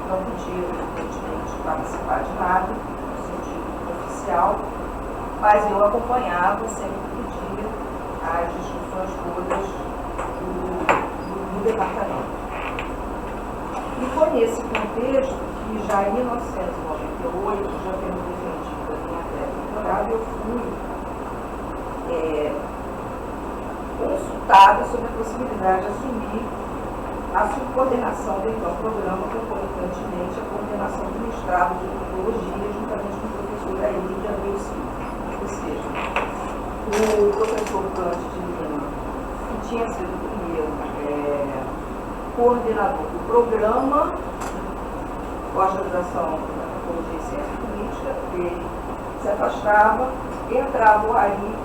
não podia, evidentemente, participar de nada, no sentido oficial, mas eu acompanhava sempre que podia as discussões todas do departamento. E foi nesse contexto que, já em 1998, já tendo defendido a minha tese de doutorado, eu fui consultada sobre a possibilidade de assumir a subcoordenação do então programa, concomitantemente a coordenação do mestrado de antropologia, juntamente com o professor Aílio de Abreu Silva. Ou seja, o professor Cante de Lima, que tinha sido o primeiro coordenador do programa pós-graduação de antropologia e ciência política, ele se afastava, entrava o Aílio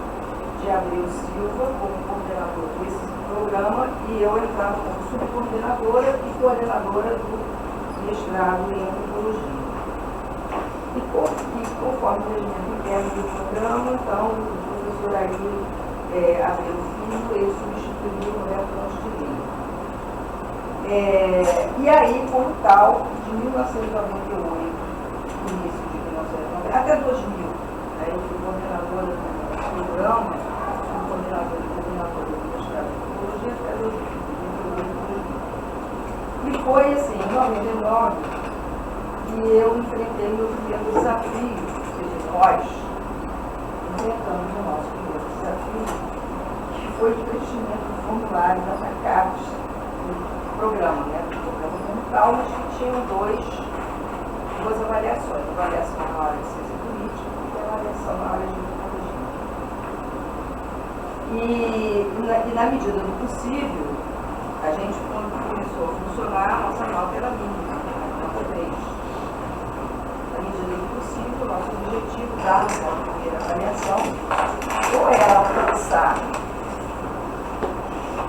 de Abreu Silva como coordenador desse programa e eu entrava como subcoordenadora e coordenadora do mestrado em antropologia. E conforme o regimento interno do programa, então, o professor Aílio Abreu Filho, ele substituiu o Roberto Cante de Lima. E aí, como tal, de 1998, início de 1990, até 2000, eu fui coordenadora do programa, coordenador do mestrado de antropologia até 2000. E foi assim, em 99, que eu enfrentei meu primeiro desafio, ou seja, nós enfrentamos o nosso primeiro desafio, que foi o preenchimento do formulário da ANACAPES, do programa, do programa como tal, mas que tinham duas avaliações, avaliação na área de ciência política e avaliação na área de antropologia. E na medida do possível, a gente, quando começou a funcionar, a nossa nota era mínima, nota 3. Na medida do possível, o nosso objetivo, dado a primeira avaliação, ou era alcançar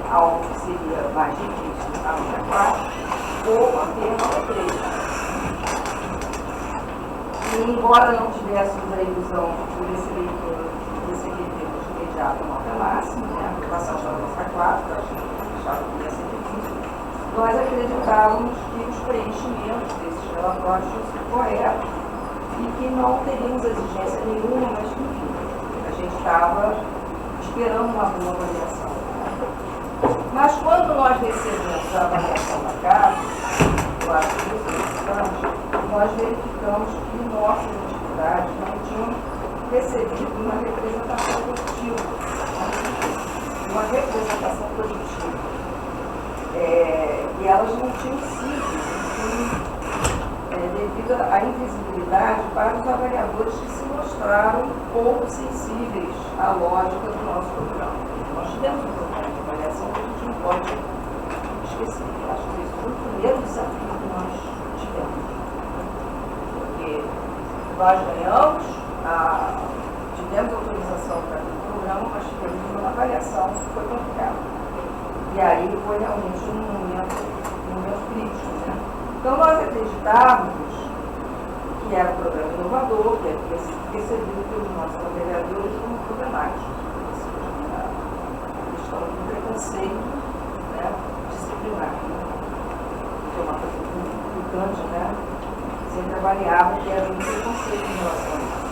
algo que seria mais difícil, a nota 4, ou manter a nota 3. E embora não tivéssemos a ilusão de recebermos de imediato a nota máxima, a aprovação da nota 4, que achava que ia ser difícil, nós acreditávamos que os preenchimentos desses relatórios fossem corretos e que não teríamos exigência nenhuma, mas que, enfim, a gente estava esperando uma boa avaliação. Mas quando nós recebemos a avaliação da casa, eu acho que nós verificamos que nossas entidades não tinham recebido uma representação positiva. E elas não tinham sido, devido à invisibilidade, para os avaliadores que se mostraram pouco sensíveis à lógica do nosso programa. Nós tivemos um programa de avaliação que a gente não pode esquecer. Acho que esse foi o primeiro desafio que nós tivemos. Porque nós ganhamos, tivemos autorização para o programa, mas tivemos uma avaliação que foi complicada. E aí foi realmente um momento crítico. Então nós acreditávamos que era um programa inovador, que havia sido percebido pelos nossos avaliadores como problemático. A questão do preconceito disciplinar. Que é uma coisa muito grande, sempre avaliava que era um preconceito em relação a isso.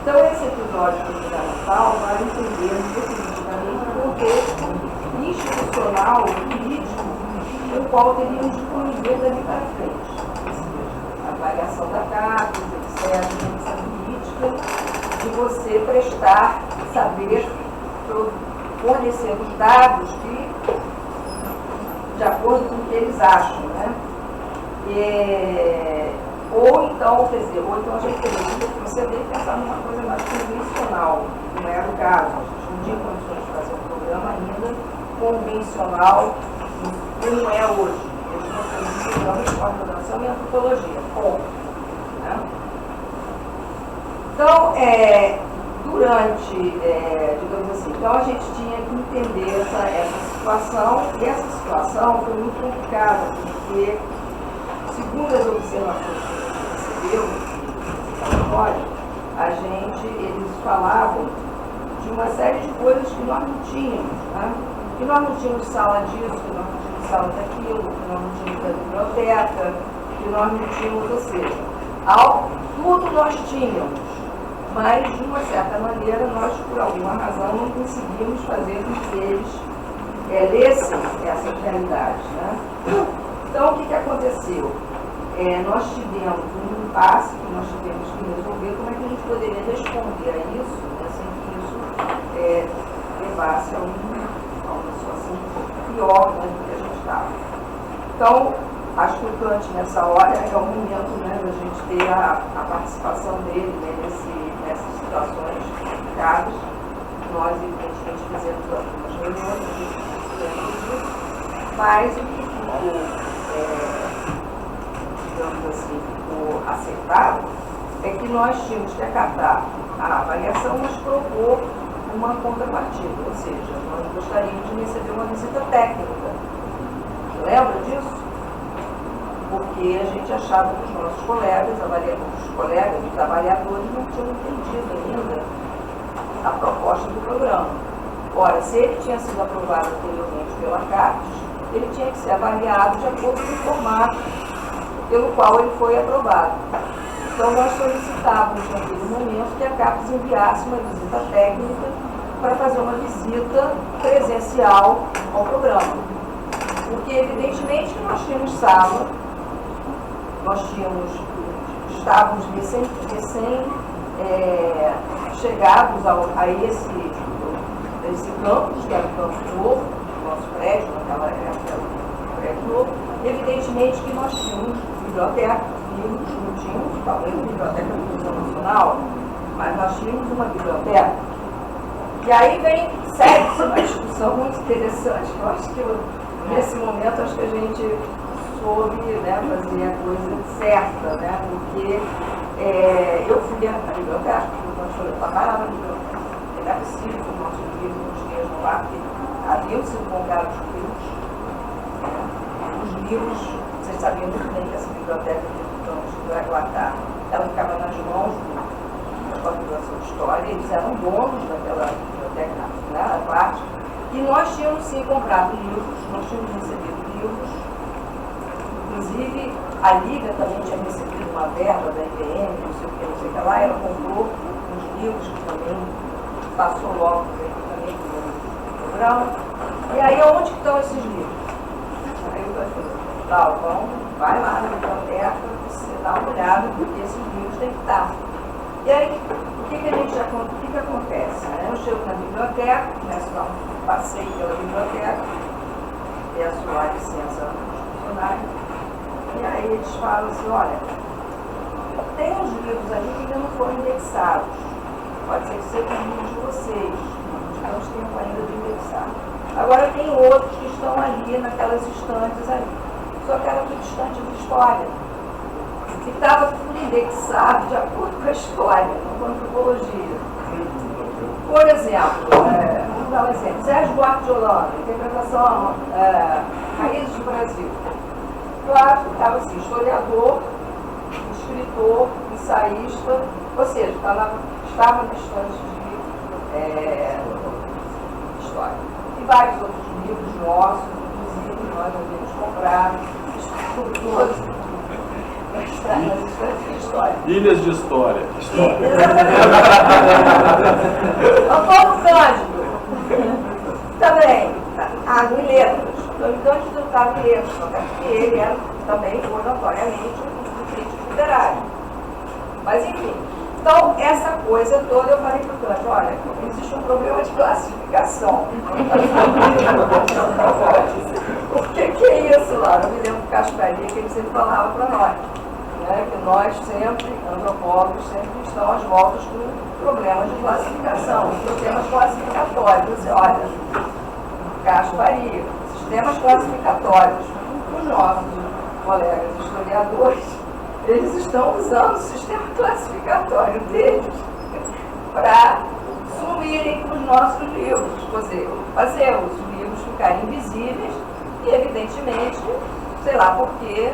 Então, esse episódio fundamental vai entender definitivamente o contexto institucional e político o qual teríamos de conviver dali para frente. Ou seja, a avaliação da CAPES, etc., essa política de você prestar, saber, fornecer os dados de acordo com o que eles acham, ou então a gente teria que proceder e pensar numa coisa mais convencional, não era o caso. A gente não tinha condições de fazer um programa ainda convencional como é hoje. Eles não têm programas de pós-graduação em antropologia. Ponto. Né? Então, digamos assim, então a gente tinha que entender essa situação, e essa situação foi muito complicada, porque, segundo as observações que a gente recebeu no laboratório, eles falavam de uma série de coisas que nós não tínhamos, né? Que nós não tínhamos sala disso, que nós não tínhamos sala daquilo, que nós não tínhamos da biblioteca, que nós não tínhamos, ou seja, tudo nós tínhamos, mas de uma certa maneira nós, por alguma razão, não conseguimos fazer com que eles lessem essas realidades, né? Então, o que aconteceu? Nós tivemos um impasse que nós tivemos que resolver como é que a gente poderia responder a isso, né, sem que isso levasse a uma situação pior, né, do que a gente estava. Então, acho que o Kant, nessa hora, é o momento, né, da gente ter a participação dele, né, nessas situações complicadas. Nós, evidentemente, fizemos algumas reuniões, mas o que ficou, digamos assim, ficou acertado é que nós tínhamos que acatar a avaliação, mas propor uma contrapartida, ou seja, nós gostaríamos de receber uma visita técnica. Lembra disso? Porque a gente achava que os nossos colegas, os avaliadores, não tinham entendido ainda a proposta do programa. Ora, se ele tinha sido aprovado anteriormente pela CAPES, ele tinha que ser avaliado de acordo com o formato pelo qual ele foi aprovado. Então, nós solicitávamos naquele momento que a CAPES enviasse uma visita técnica para fazer uma visita presencial ao programa. Porque, evidentemente, que nós tínhamos sala, estávamos chegados a esse campus, que era o campus novo, o nosso prédio, naquela época, o prédio novo. Evidentemente que nós tínhamos biblioteca, não tínhamos talvez uma biblioteca do Museu Nacional, mas nós tínhamos uma biblioteca. E aí segue-se uma discussão muito interessante, que eu acho que nesse momento acho que a gente soube, né, fazer a coisa certa, né, porque eu fui à biblioteca, quando eu trabalhava na biblioteca, era possível que o nosso livro nos dias no ar, porque haviam sido comprados livros. Os livros, vocês sabiam muito bem que essa biblioteca que vai guardar, ela ficava nas mãos da Pós-Graduação de História, eles eram donos daquela biblioteca, né, a parte, e nós tínhamos sim comprado livros, nós tínhamos recebido livros, inclusive a Liga também tinha recebido uma verba da IBM, não sei o que lá, ela comprou uns livros que também passou logo também no programa. E aí, onde que estão esses livros? Aí eu falei, vai lá na biblioteca, você dá uma olhada, porque esses livros têm que estar. E aí, o que acontece? Eu chego na biblioteca, começo a dar um passeio pela biblioteca, peço lá a licença funcionária, e aí eles falam assim, olha, tem uns livros ali que ainda não foram indexados. Pode ser que sejam os livros de vocês, não temos tempo ainda de indexar. Agora tem outros que estão ali, naquelas estantes ali. Só que era tudo estante de história. E estava tudo indexado de acordo com a história, não com a antropologia. Por exemplo, vamos dar um exemplo, Sérgio Buarque de Holanda, interpretação Raízes do Brasil. Claro, estava assim, historiador, escritor, ensaísta, ou seja, estava na estante de história. E vários outros livros nossos, inclusive, nós devemos comprar todos nas estantes de história. Ilhas de História. Antônio Cândido, também, em letras. Antônio Cândido estava em letras, porque ele era, também foi notoriamente um crítico literário. Mas, enfim. Então, essa coisa toda, eu falei para o Cândido, olha, existe um problema de classificação. O que é isso lá? Eu me lembro do Cascaria, que ele sempre falava para nós, né, que nós sempre, antropólogos, sempre estão às voltas com problemas de classificação, problemas classificatórios. Você olha, Castro Faria. Sistemas classificatórios. Os nossos colegas historiadores, eles estão usando o sistema classificatório deles para sumirem os nossos livros, fazer os livros ficarem invisíveis e, evidentemente, sei lá porque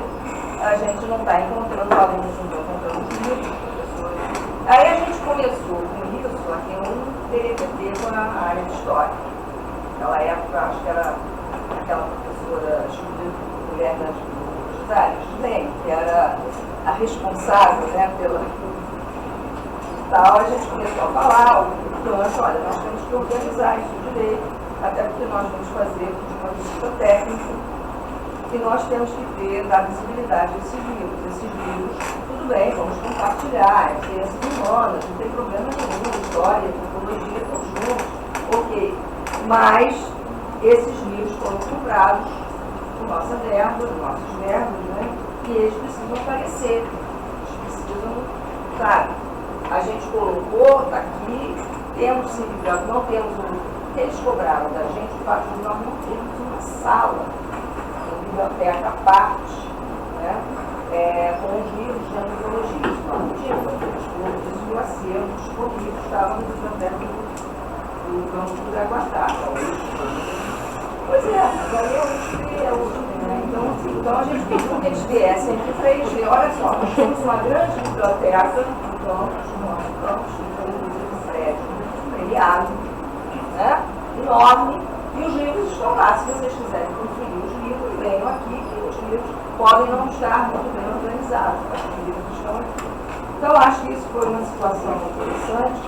a gente não está encontrando alunos, não está encontrando os livros, professores. Aí a gente começou com isso, aqui um TDT com a área de História. Naquela época, acho que era aquela professora mulher das áreas, que era a responsável, né, pela tal, a gente começou a falar, olha, nós temos que organizar isso direito, até porque nós vamos fazer uma visita técnica e nós temos que ter, dar visibilidade a esses livros. Esses livros, tudo bem, vamos compartilhar, é ciência humana, não tem problema nenhum, história, antropologia, estão juntos, ok. Mas esses livros foram comprados com nossa verba, nossos verbos, né? E eles precisam aparecer, eles precisam, sabe? A gente colocou, está aqui, temos sim, não temos o que eles cobraram da gente, o fato de nós não termos uma sala, uma biblioteca à parte, né? Com os livros de antropologia. Isso não tínhamos, todos os acervos disponíveis estavam na biblioteca do campo do Jaguatá. Pois é, mas aí é o né? Então a gente pediu que eles viessem aqui para eles verem, olha só, nós temos uma grande biblioteca no nosso campus, um prédio premiado, né? Enorme, e os livros estão lá. Se vocês quiserem conferir os livros, venham aqui, que os livros podem não estar muito bem organizados, mas os livros estão aqui. Então, acho que isso foi uma situação interessante,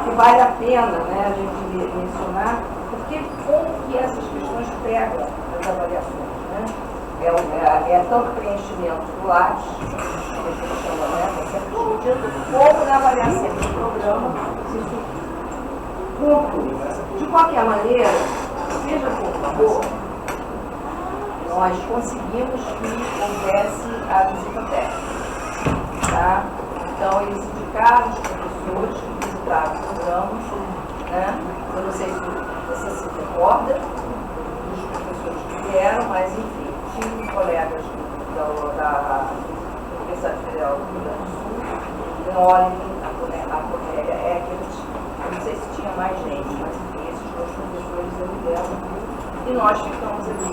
que vale a pena, né, a gente mencionar, porque como que essas questões pegam as avaliações, né? É tanto preenchimento do Lattes, que a gente chama, né, como na avaliação do programa, se isso conclui. De qualquer maneira, seja por favor, nós conseguimos que houvesse a visita técnica, tá? Então, eles indicaram os professores que visitaram o programa, né? Eu não sei se você se recorda dos professores que vieram, mas enfim, tinha colegas da Universidade Federal do Rio Grande do Sul, a Cornélia Eckert, eu não sei se tinha mais gente, mas enfim, esses dois professores vieram e nós ficamos ali.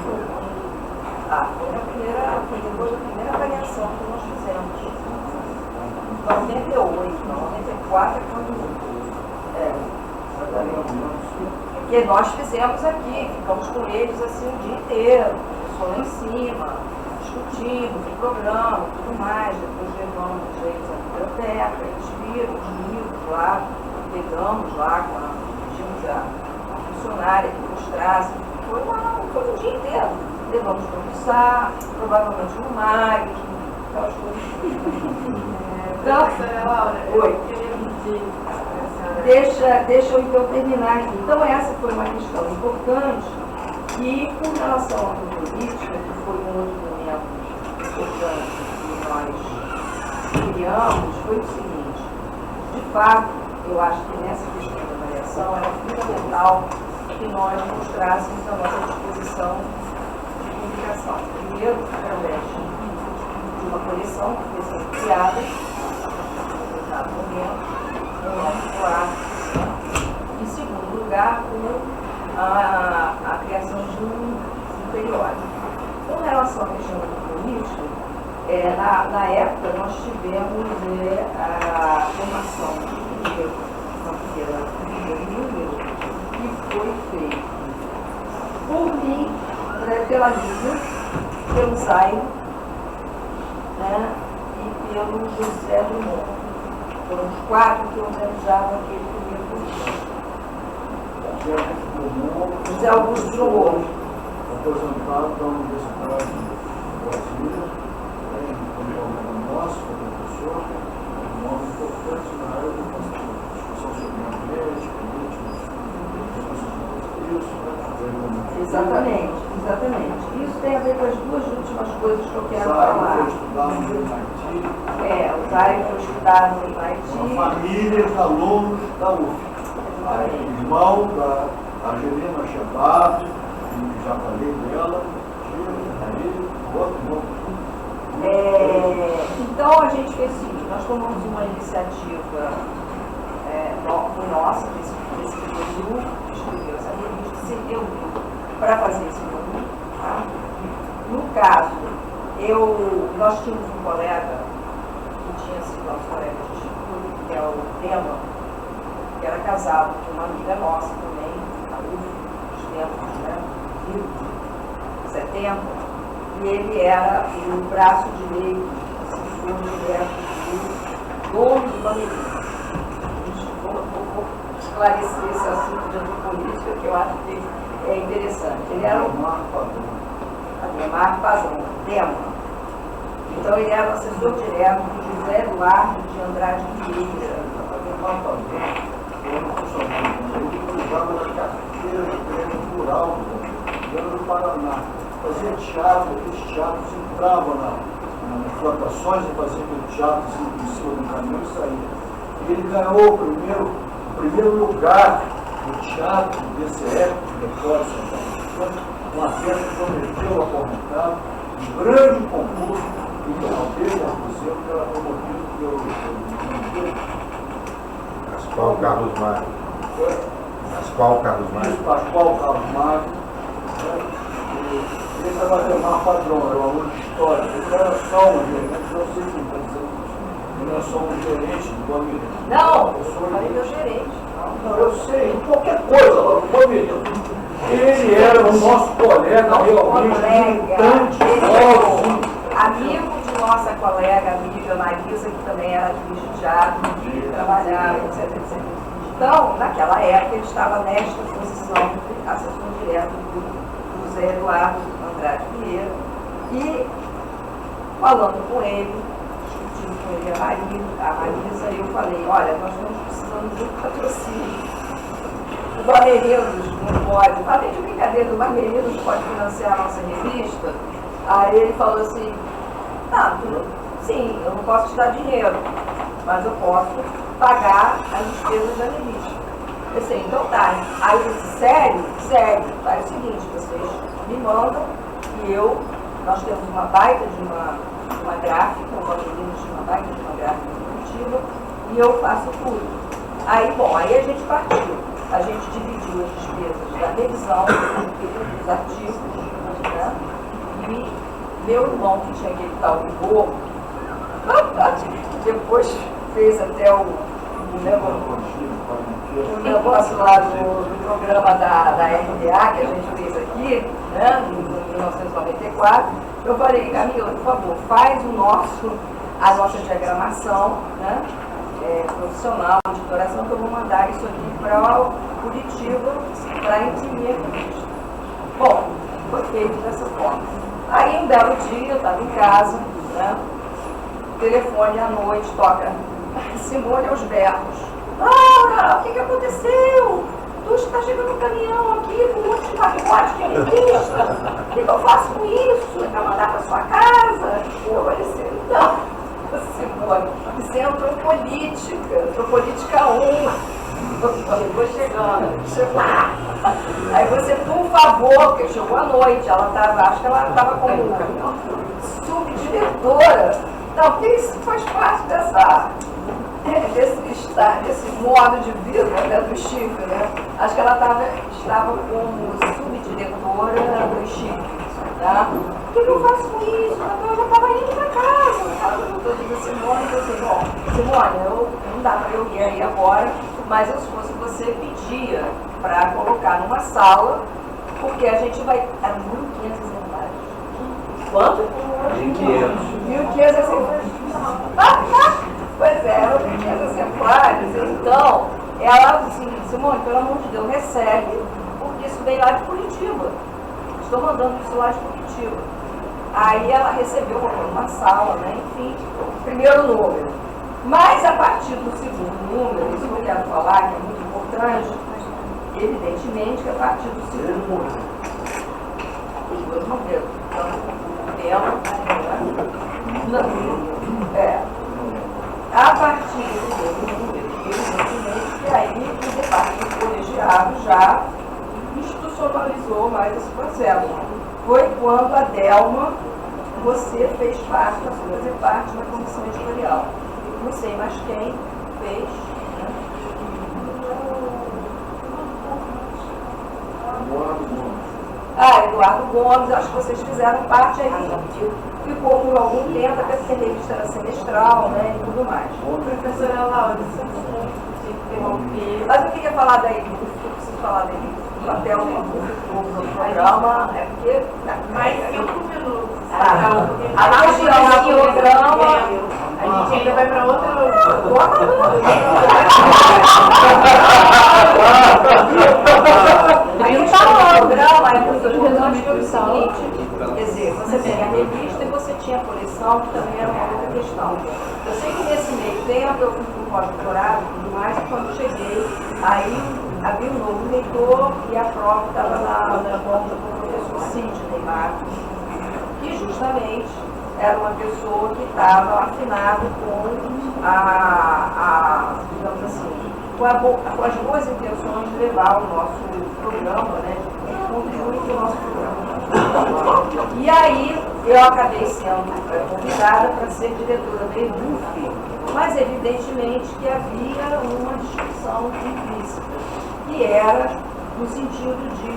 Foi depois da primeira avaliação que nós fizemos. 98, não, 94 é quando. Porque nós fizemos aqui, ficamos com eles assim o dia inteiro, só lá em cima, discutimos o programa e tudo mais, depois levamos eles à biblioteca, eles viram os livros lá, pegamos lá, pedimos a funcionária que mostrasse, foi o dia inteiro. Levamos para almoçar, provavelmente no mar, aquelas coisas. Professora Laura, Oi. eu queria pedir a senhora. Deixa eu então terminar aqui. Então, essa foi uma questão importante e, com relação à política, que foi um outro momento importante que nós criamos, foi o seguinte: de fato, eu acho que nessa questão da avaliação era fundamental que nós mostrássemos a nossa disposição de comunicação. Primeiro, através de uma coleção que foi sendo criada, no nosso lado. Em segundo lugar, com a criação de um periódico. Com relação à questão do político, na época nós tivemos a formação na primeira número que foi feito por mim, pela Lívia, pelo Zaino, né, e pelo José Drummond. Foram os 4 que organizavam aquele primeiro curso. José Augusto Drummond. Aposentado da Universidade de Brasília, como nosso professor, um nome importante na área da discussão sobre o ambiente, política, Exatamente. Isso tem a ver com as duas últimas coisas que eu quero falar. O Zaire foi estudar no MIT. Uma família de alunos da UF. Irmão da Angelina Shabab, já falei dela, aí, outro não. Então a gente fez o seguinte, nós tomamos uma iniciativa nossa, desse grupo que escreveu essa revista, se reuniu para fazer esse grupo. Tá? No caso, nós tínhamos um colega, que tinha sido nosso colega de instituto, que é o Tema, que era casado com uma amiga nossa também, a Lúcia, dos tempos, né? De 70, e ele era o braço direito, assessor direto do dono do Bandeirinha. Vou esclarecer esse assunto de antropolítica, que eu acho que é interessante. Ele era o Ademar Padrão, Tema. Então ele era o assessor direto do José Eduardo de Andrade Vieira. Ele cuidava da carteira do prêmio rural do Paraná. Fazia teatro, aqueles teatros entravam nas plantações e faziam aquele teatro em cima do caminhão e saía. E ele ganhou o primeiro lugar no teatro desse época, depois uma festa que prometeu acorrentar, um grande concurso, e o aldeia, inclusive, que era promovido pelo Pascoal Carlos Magno. Pascoal Carlos Magno. Pascoal Carlos Magno. Esse era o Ademar Padrão, era um aluno de história. Ele era só um gerente, não sei quem está dizendo isso. Ele era só um gerente do Bandeirinha. Não, eu falei meu gerente. Não, eu sei, qualquer coisa lá no Bandeirinha. Ele era o nosso colega, realmente, militante, amigo de nossa colega, amiga Marisa, que também era atriz de teatro, que trabalhava, etc, etc. Então, naquela época, ele estava nesta posição de assessor direto do José Eduardo Andrade Vieira, e falando com ele, discutindo com ele a Marisa, eu falei, olha, nós estamos precisando de um patrocínio. O Bandeirinhos não pode, falei de brincadeira, o Bandeirinhos pode financiar a nossa revista. Aí ele falou assim, sim, eu não posso te dar dinheiro, mas eu posso pagar as despesas da revista. Eu disse, então tá. Aí eu disse, sério, faz o seguinte, vocês me mandam e nós temos uma baita de uma gráfica, o Bandeirinhos tinha uma baita de uma gráfica executiva, e eu faço tudo. Aí a gente partiu. A gente dividiu as despesas da revisão dos artigos, né? E meu irmão, que tinha aquele tal rigor, depois fez até o negócio lá do programa da RDA, que a gente fez aqui, né, em 1994. Eu falei, Camila, por favor, faz a nossa diagramação, né? Profissional, de editoração, que eu vou mandar isso aqui para Curitiba para imprimir a revista. Bom, foi feito dessa forma. Aí um belo dia, eu estava em casa, né? Telefone à noite, toca Simone aos berros. Laura, o que aconteceu? Tu está chegando um caminhão aqui com um monte de pacote de revista. O que eu faço com isso? É para mandar para sua casa? Eu falei assim, não. Simone, isso é antropolítica 1. Chegou chegando. Aí você, por favor, porque chegou à noite, acho que ela estava como subdiretora. Não, porque isso faz parte desse modo de vida, né, do Chico, né? Acho que ela estava como subdiretora do Chico. Tá? O que eu faço com isso? Eu já estava indo para casa. Eu digo a Simone, eu disse, bom, Simone, não dá para eu ir aí agora, mas se fosse você pedia para colocar numa sala, porque a gente vai. Eram 1.500 exemplares. Quanto? 1.500 exemplares. Pois é, eram 1.500 exemplares. Então, ela disse assim, Simone, pelo amor de Deus, recebe, porque isso veio lá de Curitiba. Estou mandando isso lá de Curitiba. Aí ela recebeu uma sala, né? Enfim, primeiro número. Mas a partir do segundo número, isso eu quero falar, que é muito importante, evidentemente que a partir do segundo número, os dois números, a partir do segundo número, evidentemente, que aí o departamento colegiado já institucionalizou formalizou mais esse processo. Foi quando a Delma, você fez parte, passou a fazer parte da comissão editorial. Não sei mais quem fez. Né? Eduardo Gomes, acho que vocês fizeram parte aí. Ficou por algum tempo, até porque a revista era semestral, né, e tudo mais. Professora Laura, se eu interromper. Mas eu queria falar da Elif, eu preciso falar da Elif. O papel da Elif no programa é porque... Mais 5 minutos. A região do programa... A gente ainda vai para outro... Aí está o programa, aí os programas foi o seguinte, quer dizer, você tem a revista e você tinha a coleção, que também era uma outra questão. Eu sei que nesse meio tempo eu fui para o pós-doutorado e tudo mais, e quando cheguei, aí havia um novo leitor e a prova estava na mão do professor Sidney Marcos, que justamente era uma pessoa que estava afinada com digamos assim, com as boas intenções de levar o nosso programa, né, contribuir para o nosso programa. E aí eu acabei sendo convidada para ser diretora da EDUF, mas evidentemente que havia uma discussão implícita, que era no sentido de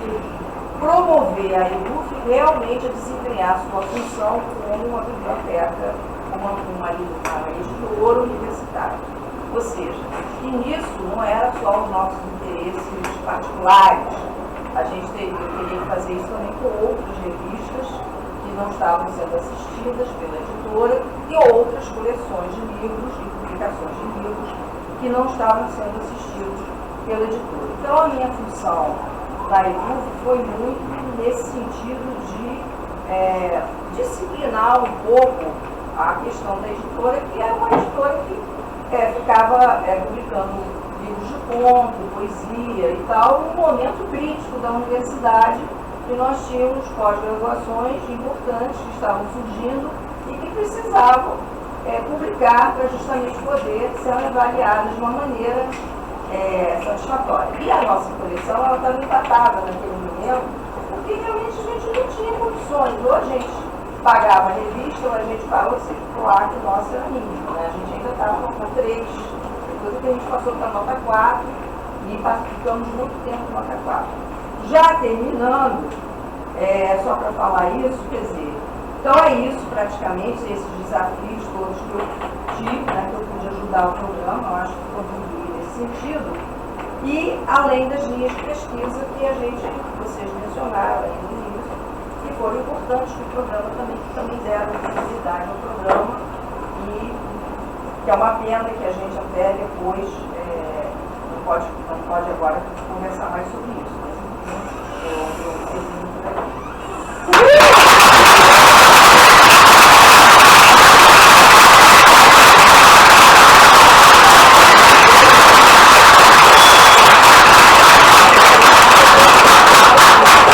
promover a EDUF realmente a desempenhar sua função como uma biblioteca, uma editora universitária. Ou seja, que nisso não era só os nossos interesses particulares. A gente teria que fazer isso também com outras revistas que não estavam sendo assistidas pela editora e outras coleções de livros e publicações de livros que não estavam sendo assistidos pela editora. Então a minha função da EDUF foi muito nesse sentido de disciplinar um pouco a questão da editora, que era uma editora que ficava publicando livros de conto, poesia e tal, num momento crítico da universidade, que nós tínhamos pós-graduações importantes que estavam surgindo e que precisavam publicar para justamente poder ser avaliadas de uma maneira satisfatória. E a nossa coleção estava empatada naquele momento, porque realmente a gente não tinha condições. Ou a gente pagava a revista, ou a gente parou de circular que o nosso era mínimo, né? A gente ainda estava com 3, depois que a gente passou para a nota 4 e ficamos muito tempo na nota 4. Já terminando, só para falar isso, quer dizer, então é isso praticamente, esses desafios todos que eu tive, né, que eu pude ajudar o programa, eu acho que contribuí nesse sentido, e além das linhas de pesquisa que vocês mencionaram aí no início, que foram importantes para o programa também, que também deram visibilidade ao programa, e que é uma pena que a gente até depois não pode agora conversar mais sobre isso, mas eu